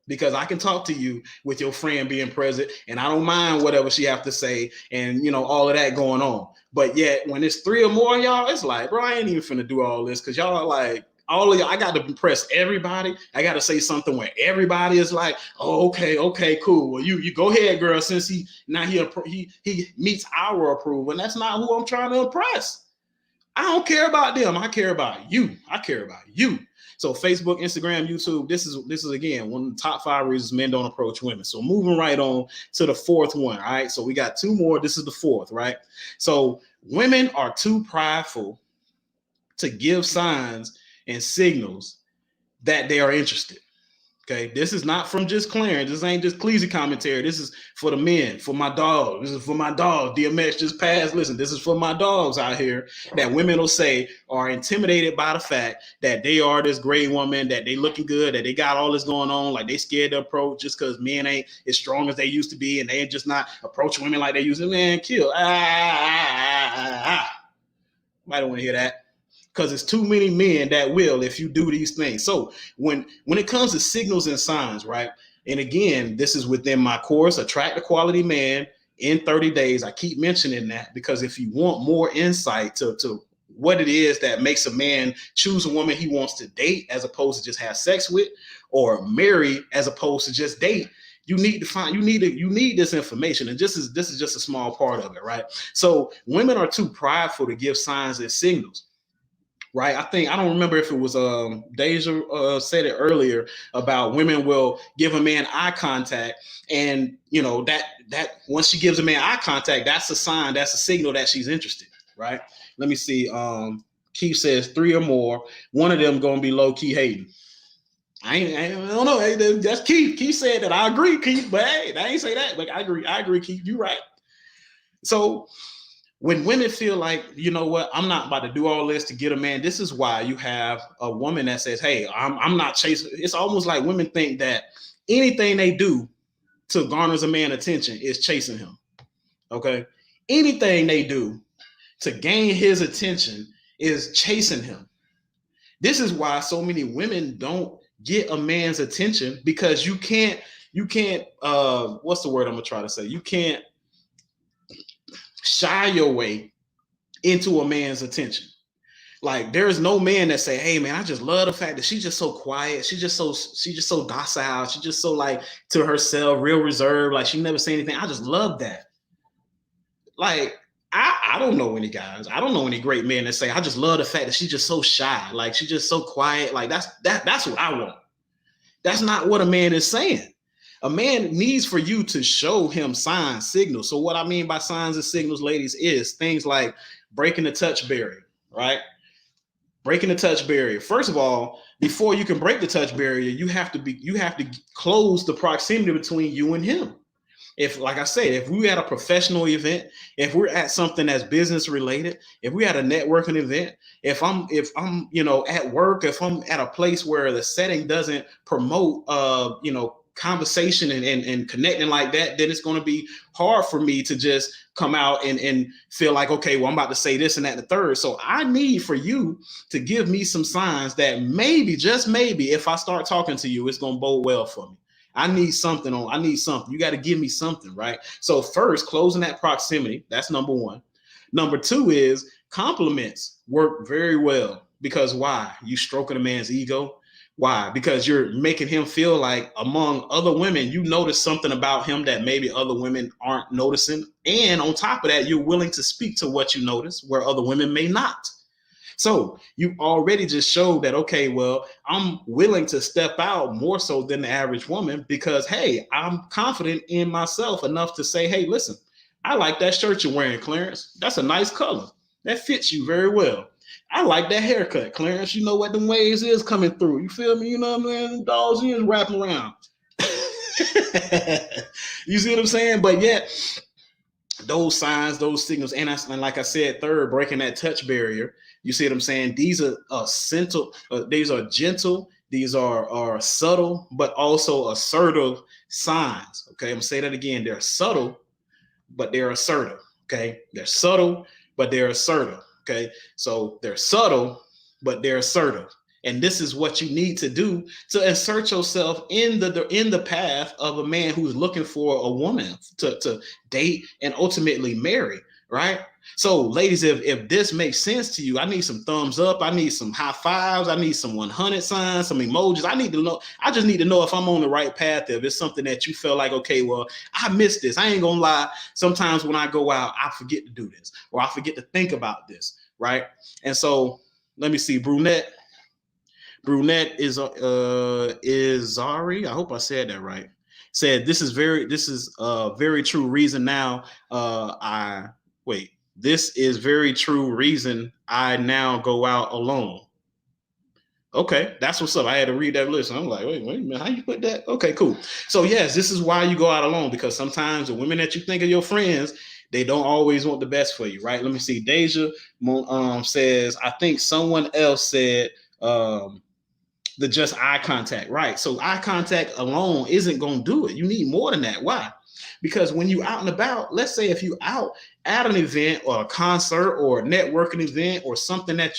because I can talk to you with your friend being present and I don't mind whatever she have to say and, all of that going on. But yet when it's 3 or more, y'all, it's like, bro, I ain't even finna do all this because y'all are like, all of y'all, I got to impress everybody. I got to say something where everybody is like, oh, okay, cool. Well, you go ahead, girl, since he meets our approval. And that's not who I'm trying to impress. I don't care about them. I care about you. So Facebook, Instagram, YouTube, this is again, one of the top 5 reasons men don't approach women. So moving right on to the 4th one. All right. So we got 2 more. This is the 4th, right? So women are too prideful to give signs and signals that they are interested. Okay, this is not from just Clarence. This ain't just Cleasy commentary. This is for the men, for my dog. This is for my dog. DMX just passed. Listen, this is for my dogs out here that women will say are intimidated by the fact that they are this great woman, that they looking good, that they got all this going on, like they scared to approach just because men ain't as strong as they used to be, and they ain't just not approaching women like they used to. Man, kill. Might don't want to hear that. Because it's too many men that will if you do these things. So when it comes to signals and signs, right? And again, this is within my course, Attract a Quality Man in 30 Days. I keep mentioning that because if you want more insight to what it is that makes a man choose a woman he wants to date as opposed to just have sex with, or marry as opposed to just date, you need this information. And this is just a small part of it, right? So women are too prideful to give signs and signals. Right. I don't remember if it was Deja said it earlier about women will give a man eye contact. And, that once she gives a man eye contact, that's a sign, that's a signal that she's interested. Right. Let me see. Keith says 3 or more. One of them going to be low key hating. I don't know. Hey, that's Keith. Keith said that. I agree, Keith. But hey, I ain't say that. But I agree, Keith. You're right. So when women feel like, you know what, I'm not about to do all this to get a man, this is why you have a woman that says, hey, I'm not chasing. It's almost like women think that anything they do to garner a man's attention is chasing him. Okay. Anything they do to gain his attention is chasing him. This is why so many women don't get a man's attention, because you can't what's the word I'm gonna try to say? You can't shy your way into a man's attention. Like, there's no man that say, hey man, I just love the fact that she's just so quiet, she's just so docile, she's just so like to herself, real reserved, like she never say anything. I just love that. Like, I don't know any guys, I don't know any great men that say, I just love the fact that she's just so shy, like she's just so quiet. Like, that's what I want. That's not what a man is saying. A man needs for you to show him signs, signals. So what I mean by signs and signals, ladies, is things like breaking the touch barrier, right? Breaking the touch barrier. First of all, before you can break the touch barrier, you have to close the proximity between you and him. If, like I said, if we're at a professional event, if we're at something that's business related, if we're at a networking event, if I'm at work, if I'm at a place where the setting doesn't promote conversation and connecting like that, then it's going to be hard for me to just come out and feel like, okay, well, I'm about to say this and that and the third. So I need for you to give me some signs that maybe, just maybe, if I start talking to you, it's going to bode well for me. I need something. You got to give me something, right? So first, closing that proximity, that's number one. Number two is compliments work very well, because why? You stroking a man's ego. Why? Because you're making him feel like, among other women, you notice something about him that maybe other women aren't noticing. And on top of that, you're willing to speak to what you notice where other women may not. So you already just showed that, okay, well, I'm willing to step out more so than the average woman, because, hey, I'm confident in myself enough to say, hey, listen, I like that shirt you're wearing, Clarence. That's a nice color. That fits you very well. I like that haircut, Clarence. You know what them waves is coming through. You feel me? You know what I mean? Dogs is wrapping around. You see what I'm saying? But yet, those signs, those signals, and like I said, third, breaking that touch barrier. You see what I'm saying? These are these are gentle, these are subtle, but also assertive signs. Okay, I'm gonna say that again. They're subtle, but they're assertive. Okay, they're subtle, but they're assertive. Okay, so they're subtle, but they're assertive. And this is what you need to do to insert yourself in the path of a man who's looking for a woman to date and ultimately marry, right? So, ladies, if this makes sense to you, I need some thumbs up. I need some high fives. I need some 100 signs, some emojis. I need to know. I just need to know if I'm on the right path. If it's something that you feel like, okay, well, I missed this. I ain't gonna lie. Sometimes when I go out, I forget to do this, or I forget to think about this, right? And so, let me see, Brunette is Zari. I hope I said that right. Said this is a very true reason now. This is very true reason I now go out alone. Okay, that's what's up. I had to read that list. I'm like, wait a minute, how you put that? Okay, cool. So yes, this is why you go out alone, because sometimes the women that you think are your friends, they don't always want the best for you, right? Let me see. Deja says, I think someone else said the just eye contact, right? So eye contact alone isn't going to do it. You need more than that. Why? Because when you out and about, let's say if you out at an event or a concert or a networking event or something that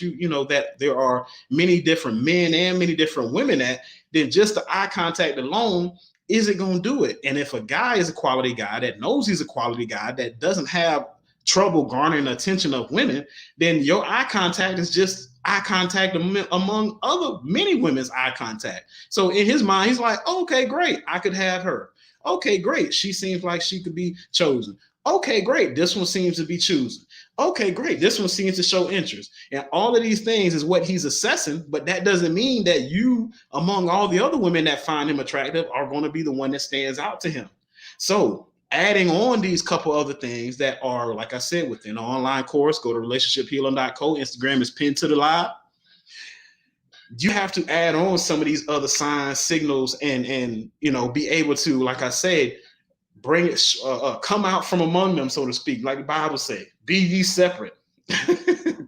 that there are many different men and many different women at, then just the eye contact alone isn't going to do it. And if a guy is a quality guy that knows he's a quality guy that doesn't have trouble garnering the attention of women, then your eye contact is just eye contact among other many women's eye contact. So in his mind, he's like, okay, great, I could have her. Okay, great, she seems like she could be chosen. Okay, great, this one seems to be chosen. Okay, great, this one seems to show interest. And all of these things is what he's assessing, but that doesn't mean that you, among all the other women that find him attractive, are going to be the one that stands out to him. So adding on these couple other things that are, like I said, within the online course, go to relationshiphealing.co. Instagram is pinned to the live. You have to add on some of these other signs, signals, and be able to, like I said, bring it, come out from among them, so to speak, like the Bible says, be ye separate.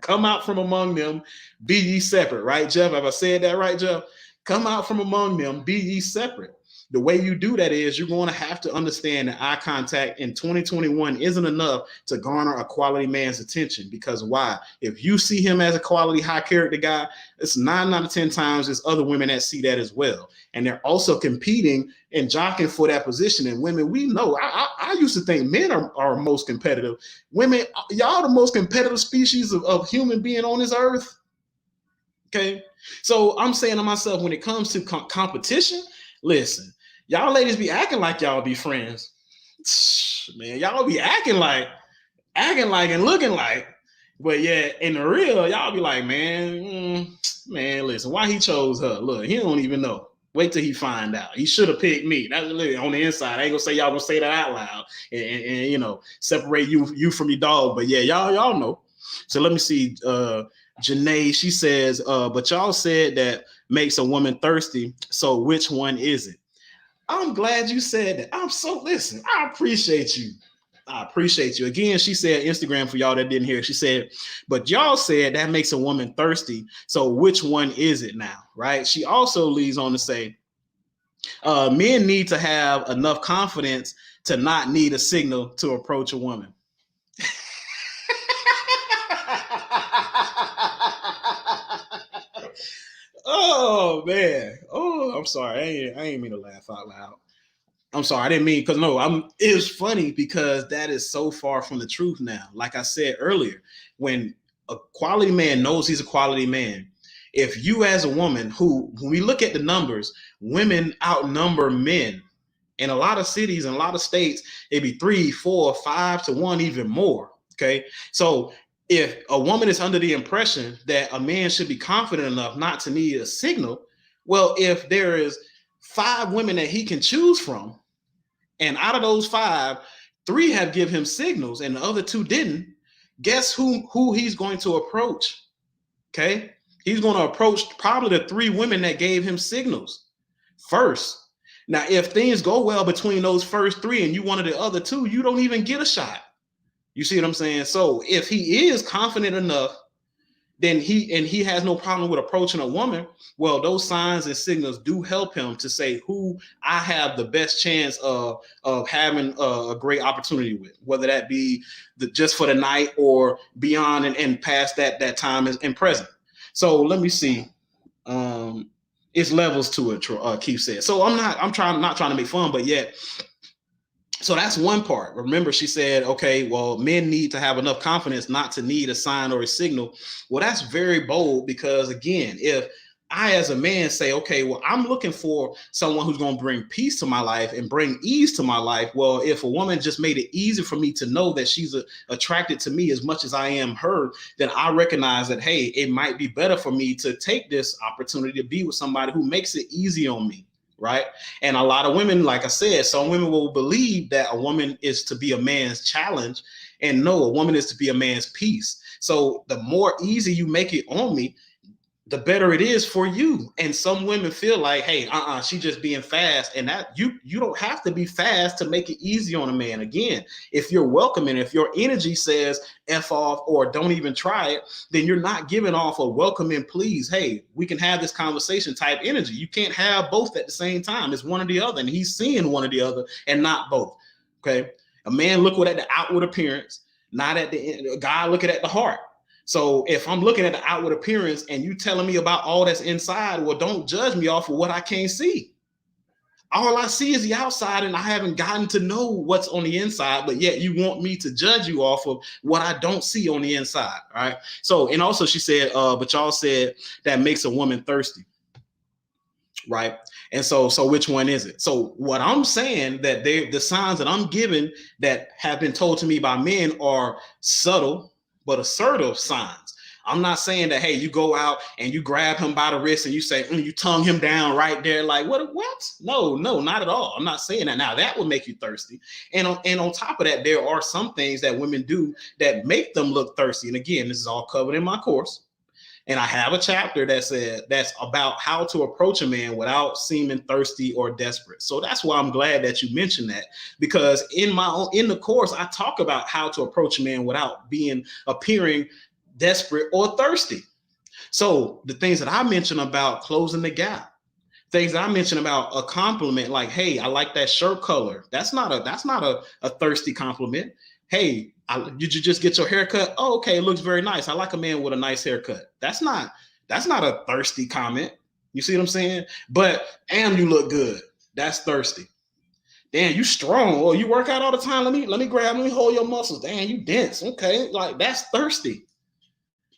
Come out from among them, be ye separate, right, Jeff? Have I said that right, Jeff? Come out from among them, be ye separate. The way you do that is you're going to have to understand that eye contact in 2021 isn't enough to garner a quality man's attention. Because why? If you see him as a quality, high character guy, it's 9 out of 10 times there's other women that see that as well. And they're also competing and jockeying for that position. And women, we know, I used to think men are most competitive. Women, y'all the most competitive species of human being on this earth. Okay. So I'm saying to myself, when it comes to competition, listen, y'all ladies be acting like y'all be friends. Man, y'all be acting like and looking like, but yeah, in the real, y'all be like, man, listen, why he chose her? Look, he don't even know. Wait till he find out. He should have picked me. That's literally on the inside. I ain't gonna say y'all gonna say that out loud and separate you from your dog. But yeah, y'all know. So let me see. Janae, she says, but y'all said that makes a woman thirsty. So which one is it? I'm glad you said that. Listen, I appreciate you. Again, she said Instagram for y'all that didn't hear. She said, but y'all said that makes a woman thirsty. So which one is it now? Right. She also leads on to say, men need to have enough confidence to not need a signal to approach a woman. Oh man. Oh, I'm sorry. I ain't mean to laugh out loud. I'm sorry. I didn't mean because it was funny because that is so far from the truth now. Like I said earlier, when a quality man knows he's a quality man, if you as a woman when we look at the numbers, women outnumber men in a lot of cities and a lot of states, it'd be 3, 4, 5 to 1, even more. Okay. So if a woman is under the impression that a man should be confident enough not to need a signal, well, if there is 5 women that he can choose from, and out of those 5, 3 have give him signals and the other 2 didn't, guess who he's going to approach? Okay. He's going to approach probably the 3 women that gave him signals first. Now, if things go well between those first 3 and you one of the other 2, you don't even get a shot. You see what I'm saying? So if he is confident enough, then he has no problem with approaching a woman. Well, those signs and signals do help him to say who I have the best chance of having a great opportunity with, whether that be just for the night or beyond and past that time and present. So let me see. It's levels to it, Keith said. So I'm not trying to make fun, but yet. So that's one part. Remember, she said, okay, well, men need to have enough confidence not to need a sign or a signal. Well, that's very bold because, again, if I as a man say, okay, well, I'm looking for someone who's going to bring peace to my life and bring ease to my life. Well, if a woman just made it easy for me to know that she's attracted to me as much as I am her, then I recognize that, hey, it might be better for me to take this opportunity to be with somebody who makes it easy on me. Right. And a lot of women, like I said, some women will believe that a woman is to be a man's challenge. And no, a woman is to be a man's peace. So the more easy you make it on me, the better it is for you. And some women feel like, hey, she just being fast. And that you don't have to be fast to make it easy on a man. Again, if you're welcoming, if your energy says F off or don't even try it, then you're not giving off a welcoming, please, hey, we can have this conversation type energy. You can't have both at the same time. It's one or the other. And he's seeing one or the other and not both. Okay. A man looking at the outward appearance, not at the end. A guy looking at the heart. So if I'm looking at the outward appearance and you telling me about all that's inside, well, don't judge me off of what I can't see. All I see is the outside and I haven't gotten to know what's on the inside, but yet you want me to judge you off of what I don't see on the inside. All right. So, and also she said, but y'all said that makes a woman thirsty. Right. And so which one is it? So what I'm saying that the signs that I'm giving that have been told to me by men are subtle, but assertive signs. I'm not saying that, hey, you go out and you grab him by the wrist and you say, you tongue him down right there. Like, what? No, not at all. I'm not saying that. Now that would make you thirsty. And on top of that, there are some things that women do that make them look thirsty. And again, this is all covered in my course. And I have a chapter that's about how to approach a man without seeming thirsty or desperate. So that's why I'm glad that you mentioned that, because in the course, I talk about how to approach a man without appearing desperate or thirsty. So the things that I mentioned about closing the gap, Things I mentioned about a compliment, like, hey, I like that shirt color. That's not a thirsty compliment. Hey, did you just get your haircut? Oh, okay, it looks very nice. I like a man with a nice haircut. That's not a thirsty comment. You see what I'm saying? But you look good. That's thirsty. Damn, you strong. Oh, you work out all the time. Let me hold your muscles. Damn, you dense. Okay, like that's thirsty.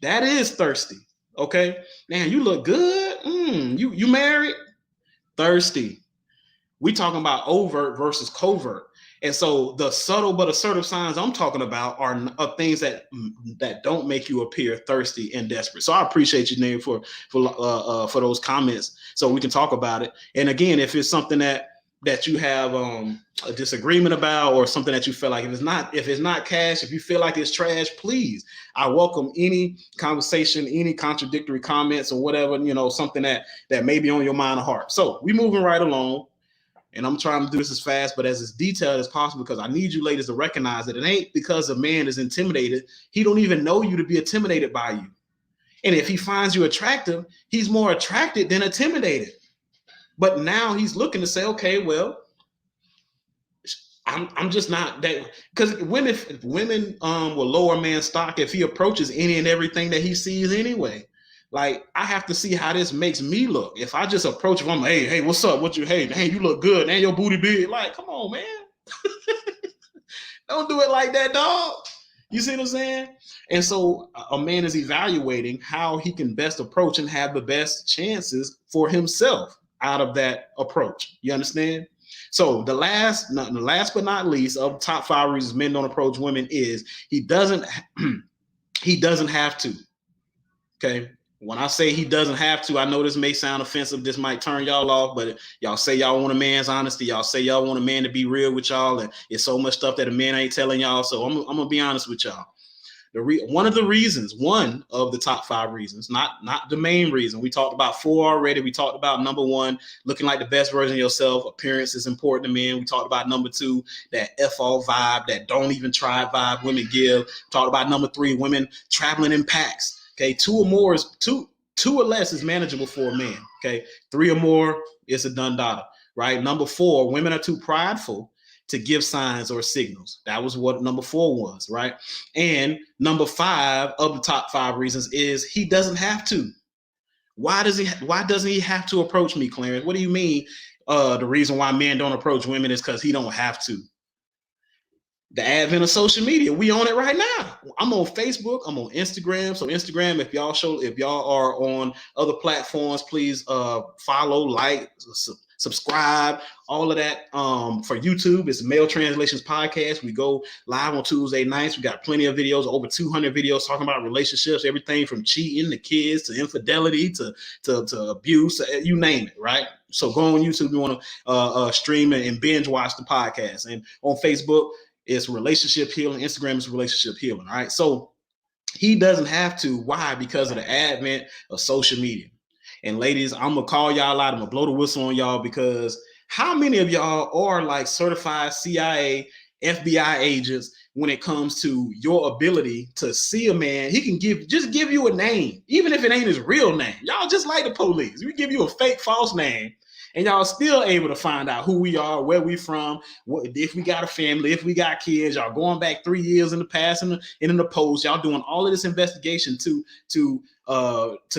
That is thirsty. Okay. Man, you look good. You married? Thirsty. We talking about overt versus covert. And so the subtle but assertive signs I'm talking about are things that don't make you appear thirsty and desperate. So I appreciate you, Nate, for those comments, so we can talk about it. And again, if it's something that you have a disagreement about, or something that you feel like if it's not cash, if you feel like it's trash, please, I welcome any conversation, any contradictory comments or whatever, something that may be on your mind or heart. So we moving right along. And I'm trying to do this as fast, but as detailed as possible, because I need you ladies to recognize that it ain't because a man is intimidated. He don't even know you to be intimidated by you. And if he finds you attractive, he's more attracted than intimidated. But now he's looking to say, okay, well, I'm just not that, because women will lower man's stock if he approaches any and everything that he sees anyway. Like, I have to see how this makes me look. If I just approach him, I'm like, hey, what's up? Hey, you look good. Man, your booty big. Like, come on, man. Don't do it like that, dog. You see what I'm saying? And so a man is evaluating how he can best approach and have the best chances for himself out of that approach. You understand? So the last but not least of top 5 reasons men don't approach women is he doesn't have to. Okay. When I say he doesn't have to, I know this may sound offensive. This might turn y'all off, but y'all say y'all want a man's honesty. Y'all say y'all want a man to be real with y'all, and it's so much stuff that a man ain't telling y'all. So I'm gonna be honest with y'all. One of the top 5 reasons, not the main reason. We talked about 4 already. We talked about number 1, looking like the best version of yourself. Appearance is important to men. We talked about number 2, that F-all vibe, that don't even try vibe women give. Talked about number 3, women traveling in packs. Okay, 2 or less is manageable for a man. Okay, 3 or more is a done data, right? Number 4, women are too prideful to give signs or signals. That was what number 4 was, right? And number 5 of the top 5 reasons is he doesn't have to. Why doesn't he have to approach me, Clarence? What do you mean? The reason why men don't approach women is because he don't have to. The advent of social media, we on it right now. I'm on Facebook, I'm on Instagram. So Instagram, if y'all are on other platforms, please follow, like, subscribe, all of that. For YouTube, it's Male Translations Podcast. We go live on Tuesday nights. We got plenty of videos, over 200 videos talking about relationships, everything from cheating to kids to infidelity to abuse, you name it, right? So go on YouTube if you want to stream and binge watch the podcast. And on Facebook, it's relationship healing. Instagram is relationship healing. All right. So he doesn't have to. Why? Because of the advent of social media. And ladies, I'm going to call y'all out. I'm going to blow the whistle on y'all, because how many of y'all are like certified CIA, FBI agents when it comes to your ability to see a man? He can just give you a name, even if it ain't his real name. Y'all just like the police. We give you a fake false name, and y'all still able to find out who we are, where we from, if we got a family, if we got kids. Y'all going back 3 years in the past and in the post. Y'all doing all of this investigation to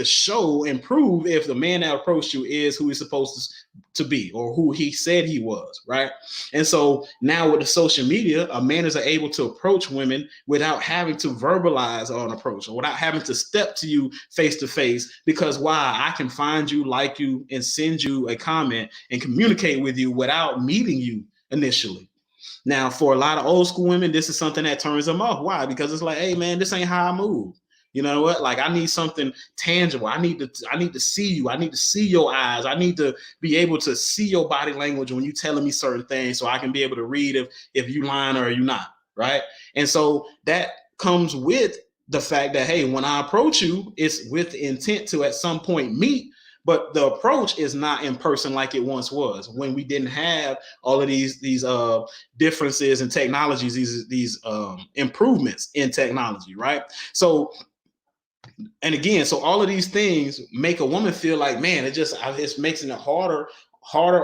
show and prove if the man that approached you is who he's supposed to be, or who he said he was, right? And so now with the social media, a man is able to approach women without having to verbalize an approach, or without having to step to you face to face. Because why? I can find you, like you, and send you a comment and communicate with you without meeting you initially. Now, for a lot of old school women, this is something that turns them off. Why? Because it's like, hey man, this ain't how I move. You know what? Like, I need something tangible. I need to see you. I need to see your eyes. I need to be able to see your body language when you're telling me certain things, so I can be able to read if you lying or you not, right? And so that comes with the fact that, hey, when I approach you, it's with the intent to at some point meet, but the approach is not in person like it once was, when we didn't have all of these differences in technologies, these improvements in technology, right? So And again, so all of these things make a woman feel like, man, it's makes it harder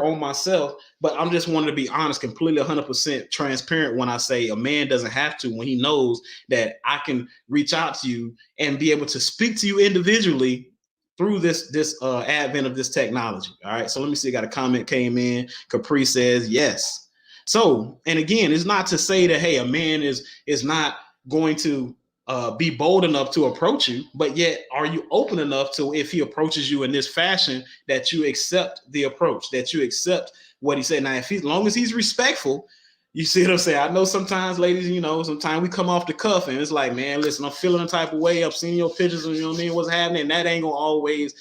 on myself. But I'm just wanting to be honest, completely 100% transparent when I say a man doesn't have to, when he knows that I can reach out to you and be able to speak to you individually through this advent of this technology. All right. So let me see. I got a comment came in. Capri says yes. So, and again, it's not to say that, hey, a man is not going to be bold enough to approach you, but yet are you open enough to, if he approaches you in this fashion, that you accept the approach, that you accept what he said. Now, if as long as he's respectful, you see what I'm saying? I know sometimes, ladies, sometimes we come off the cuff and it's like, man, listen, I'm feeling a type of way. I've seen your pictures and what's happening. And that ain't gonna always,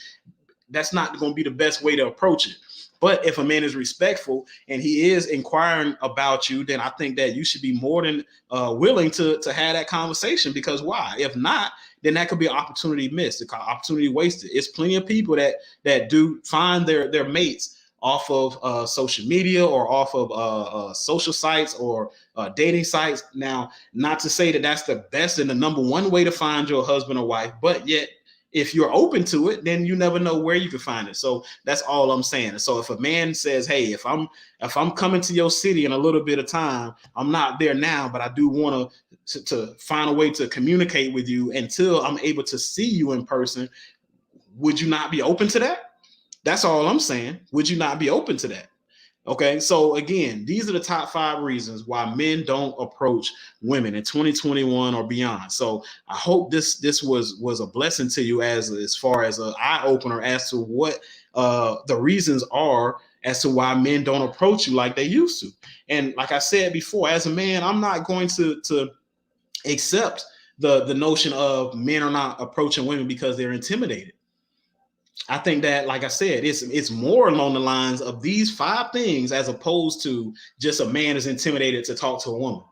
that's not gonna be the best way to approach it. But if a man is respectful and he is inquiring about you, then I think that you should be more than willing to have that conversation. Because why? If not, then that could be an opportunity missed, an opportunity wasted. It's plenty of people that do find their mates off of social media or off of social sites or dating sites. Now, not to say that that's the best and the number one way to find your husband or wife, but yet if you're open to it, then you never know where you can find it. So that's all I'm saying. So if a man says, hey, if I'm coming to your city in a little bit of time, I'm not there now, but I do want to find a way to communicate with you until I'm able to see you in person, would you not be open to that? That's all I'm saying. Would you not be open to that? Okay, so again, these are the top 5 reasons why men don't approach women in 2021 or beyond. So I hope this was a blessing to you as far as an eye opener as to what the reasons are as to why men don't approach you like they used to. And like I said before, as a man, I'm not going to accept the notion of men are not approaching women because they're intimidated. I think that, like I said, it's more along the lines of these 5 things as opposed to just a man is intimidated to talk to a woman.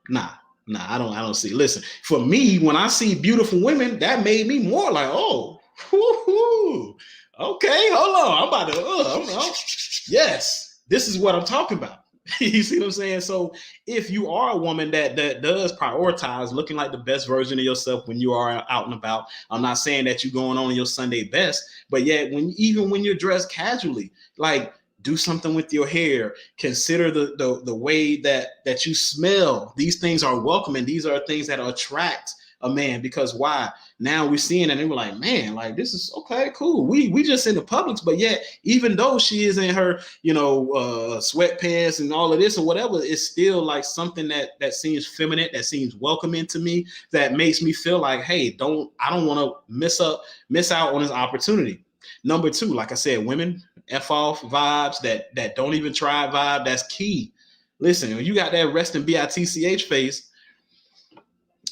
Nah, I don't see. Listen, for me, when I see beautiful women, that made me more like, oh, okay, hold on, I'm about to, yes, this is what I'm talking about. You see what I'm saying? So if you are a woman that does prioritize looking like the best version of yourself when you are out and about, I'm not saying that you're going on your Sunday best, but yet even when you're dressed casually, like do something with your hair, consider the way that you smell. These things are welcome, and these are things that attract a man. Because why? Now we're seeing it and we're like, man, like this is okay, cool. We just in the Publix, but yet even though she is in her, sweatpants and all of this or whatever, it's still like something that seems feminine, that seems welcoming to me, that makes me feel like, hey, I don't want to miss out on this opportunity. Number 2, like I said, women F off vibes, that don't even try vibe. That's key. Listen, when you got that resting bitch face,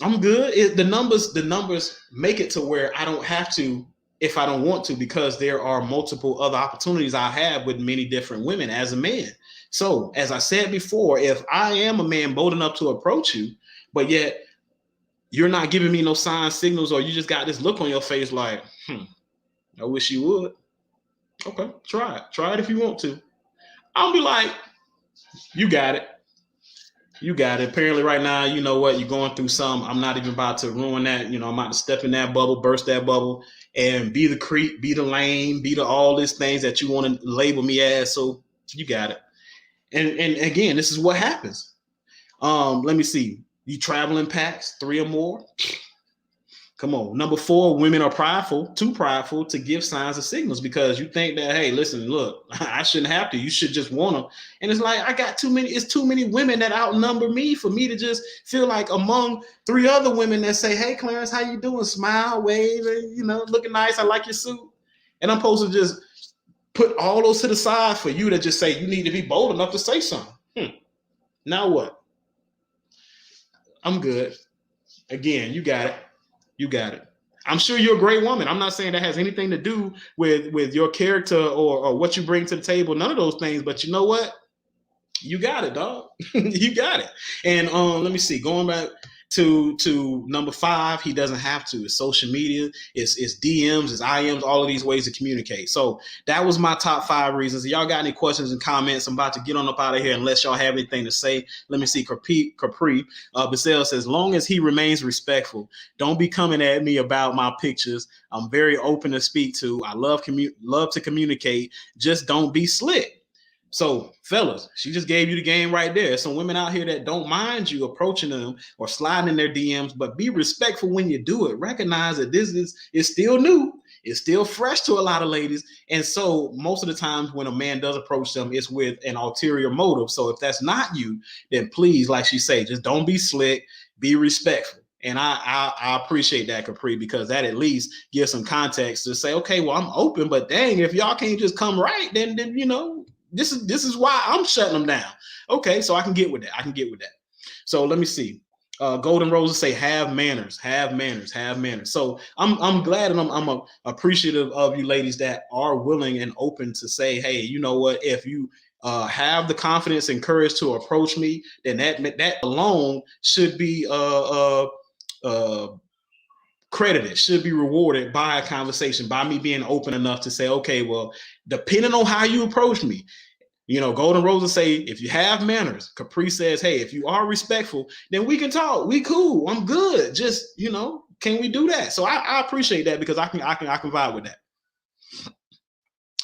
I'm good. The numbers make it to where I don't have to if I don't want to, because there are multiple other opportunities I have with many different women as a man. So as I said before, if I am a man bold enough to approach you, but yet you're not giving me no signs, signals, or you just got this look on your face like, I wish you would. Okay, try it. Try it if you want to. I'll be like, you got it. You got it. Apparently right now, you know what? You're going through some. I'm not even about to ruin that. I'm about to step in that bubble, burst that bubble, and be the creep, be the lame, be the all these things that you want to label me as. So you got it. And again, this is what happens. Let me see. You travel in packs, 3 or more. Come on. Number 4, women are too prideful to give signs or signals, because you think that, hey, listen, look, I shouldn't have to. You should just want them. And it's like, it's too many women that outnumber me for me to just feel like among 3 other women that say, hey, Clarence, how you doing? Smile, wave, looking nice. I like your suit. And I'm supposed to just put all those to the side for you to just say, you need to be bold enough to say something. Now what? I'm good. Again, you got it. You got it. I'm sure you're a great woman. I'm not saying that has anything to do with your character or what you bring to the table. None of those things. But you know what? You got it, dog. You got it. And let me see. Going back to number 5, he doesn't have to. It's social media, it's DMs, it's IMs, all of these ways to communicate. So that was my top 5 reasons. If y'all got any questions and comments, I'm about to get on up out of here unless y'all have anything to say. Let me see. Capri Basel says, long as he remains respectful, don't be coming at me about my pictures. I'm very open to speak to. I love to communicate. Just don't be slick. So, fellas, she just gave you the game right there. Some women out here that don't mind you approaching them or sliding in their DMs, but be respectful when you do it. Recognize that this is still new. It's still fresh to a lot of ladies. And so most of the times when a man does approach them, it's with an ulterior motive. So if that's not you, then please, like she say, just don't be slick, be respectful. And I appreciate that, Capri, because that at least gives some context to say, okay, well, I'm open, but dang, if y'all can't just come right, then you know, this is why I'm shutting them down. Okay, so I can get with that. So let me see. Golden Roses say, have manners. So I'm glad and I'm appreciative of you ladies that are willing and open to say, hey, you know what? If you have the confidence and courage to approach me, then that alone should be credited, should be rewarded by a conversation, by me being open enough to say, okay, well, depending on how you approach me, you know, Golden Roses say, if you have manners. Capri says, hey, if you are respectful, then we can talk. We cool. I'm good. Just, you know, can we do that? So I appreciate that because I can vibe with that.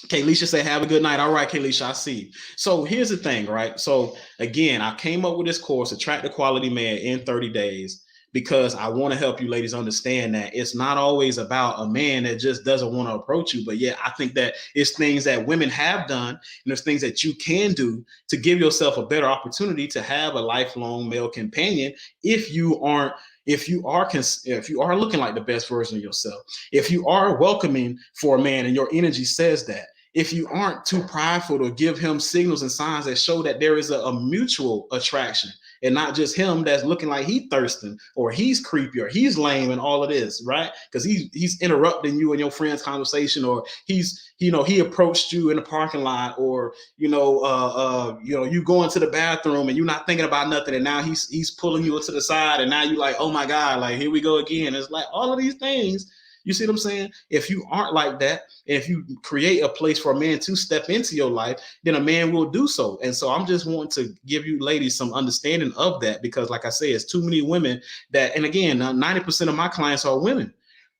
Kaylisha say, have a good night. All right, Kaylisha, I see. So here's the thing, right? So again, I came up with this course, Attract the Quality Man in 30 Days. Because I want to help you ladies understand that it's not always about a man that just doesn't want to approach you. But yeah, I think that it's things that women have done and there's things that you can do to give yourself a better opportunity to have a lifelong male companion if you are looking like the best version of yourself, if you are welcoming for a man and your energy says that, if you aren't too prideful to give him signals and signs that show that there is a mutual attraction and not just him that's looking like he's thirsting or he's creepy or he's lame and all of this, right? Because he's interrupting you and your friend's conversation, or he approached you in the parking lot, or you go into the bathroom and you're not thinking about nothing, and now he's pulling you to the side, and now you're like, oh my God, like here we go again. It's like all of these things. You see what I'm saying? If you aren't like that, and if you create a place for a man to step into your life, then a man will do so. And so I'm just wanting to give you ladies some understanding of that, because like I say, it's too many women that, and again, 90% of my clients are women.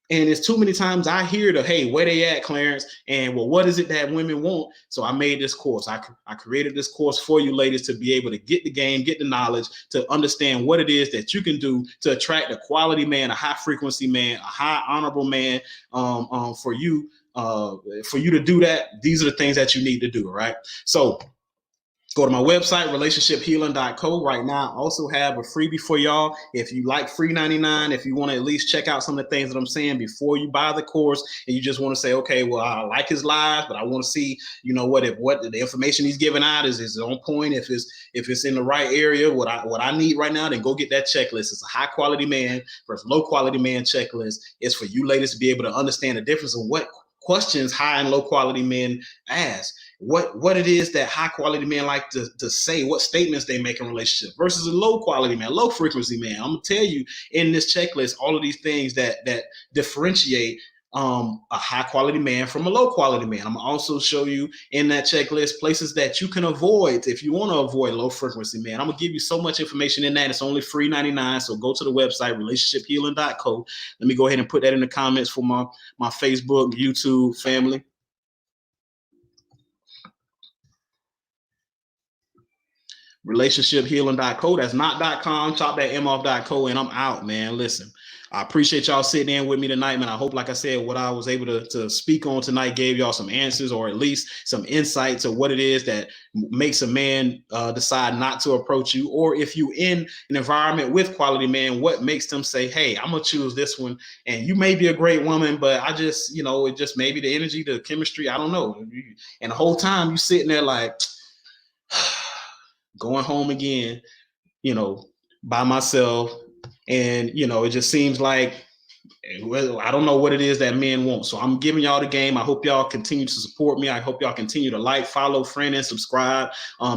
And it's too many times I hear hey, where they at, Clarence? And well, what is it that women want? So I made this course. I created this course for you ladies to be able to get the game, get the knowledge, to understand what it is that you can do to attract a quality man, a high frequency man, a high honorable man. For you to do that, these are the things that you need to do, right? So go to my website, relationshiphealing.co. Right now, I also have a freebie for y'all. If you like free 99, if you want to at least check out some of the things that I'm saying before you buy the course, and you just want to say, okay, well, I like his live, but I want to see, what the information he's giving out is on point. If it's in the right area, what I need right now, then go get that checklist. It's a high quality man versus low quality man checklist. It's for you ladies to be able to understand the difference of what questions high and low quality men ask, what it is that high quality men like to say, what statements they make in relationship versus a low quality man, low frequency man. I'm gonna tell you in this checklist all of these things that differentiate a high quality man from a low quality man. I'm gonna also show you in that checklist places that you can avoid if you want to avoid low frequency man. I'm gonna give you so much information in that. It's only free 99. So go to the website, relationshiphealing.co. Let me go ahead and put that in the comments for my Facebook, YouTube family. Relationshiphealing.co. That's not .com. Chop that M off .co, and I'm out, man. Listen, I appreciate y'all sitting in with me tonight, man. I hope, like I said, what I was able to speak on tonight gave y'all some answers, or at least some insights of what it is that makes a man decide not to approach you. Or if you in an environment with quality men, what makes them say, hey, I'm gonna choose this one. And you may be a great woman, but I just, it just maybe the energy, the chemistry, I don't know. And the whole time you sitting there like going home again, by myself. And, it just seems like Well, I don't know what it is that men want. So I'm giving y'all the game. I hope y'all continue to support me. I hope y'all continue to like, follow, friend, and subscribe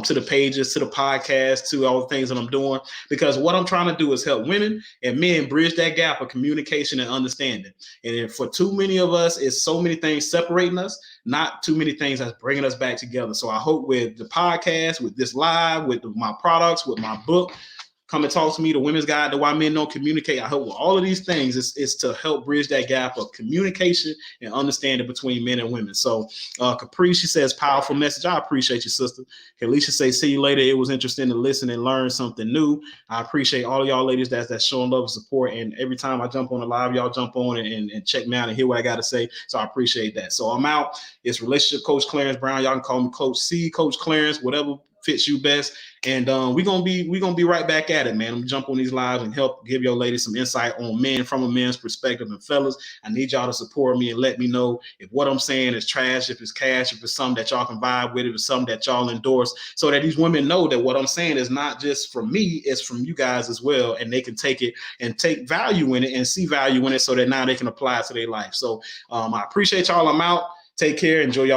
to the pages, to the podcast, to all the things that I'm doing. Because what I'm trying to do is help women and men bridge that gap of communication and understanding. And for too many of us, it's so many things separating us, not too many things that's bringing us back together. So I hope with the podcast, with this live, with my products, with my book, Come and Talk to Me, the Women's Guide to Why Men Don't Communicate. I hope with all of these things is to help bridge that gap of communication and understanding between men and women. So Capri, she says, powerful message. I appreciate you, sister. Alicia says, see you later. It was interesting to listen and learn something new. I appreciate all of y'all ladies that's showing love and support. And every time I jump on a live, y'all jump on and check me out and hear what I got to say. So I appreciate that. So I'm out. It's Relationship Coach Clarence Brown. Y'all can call me Coach C, Coach Clarence, whatever fits you best. And we're gonna be right back at it, man. I'm gonna jump on these lives and help give your ladies some insight on men from a man's perspective. And fellas, I need y'all to support me and let me know if what I'm saying is trash, if it's cash, if it's something that y'all can vibe with, if it's something that y'all endorse, so that these women know that what I'm saying is not just from me, it's from you guys as well, and they can take it and take value in it and see value in it, so that now they can apply it to their life. So I appreciate y'all. I'm out. Take care. Enjoy y'all.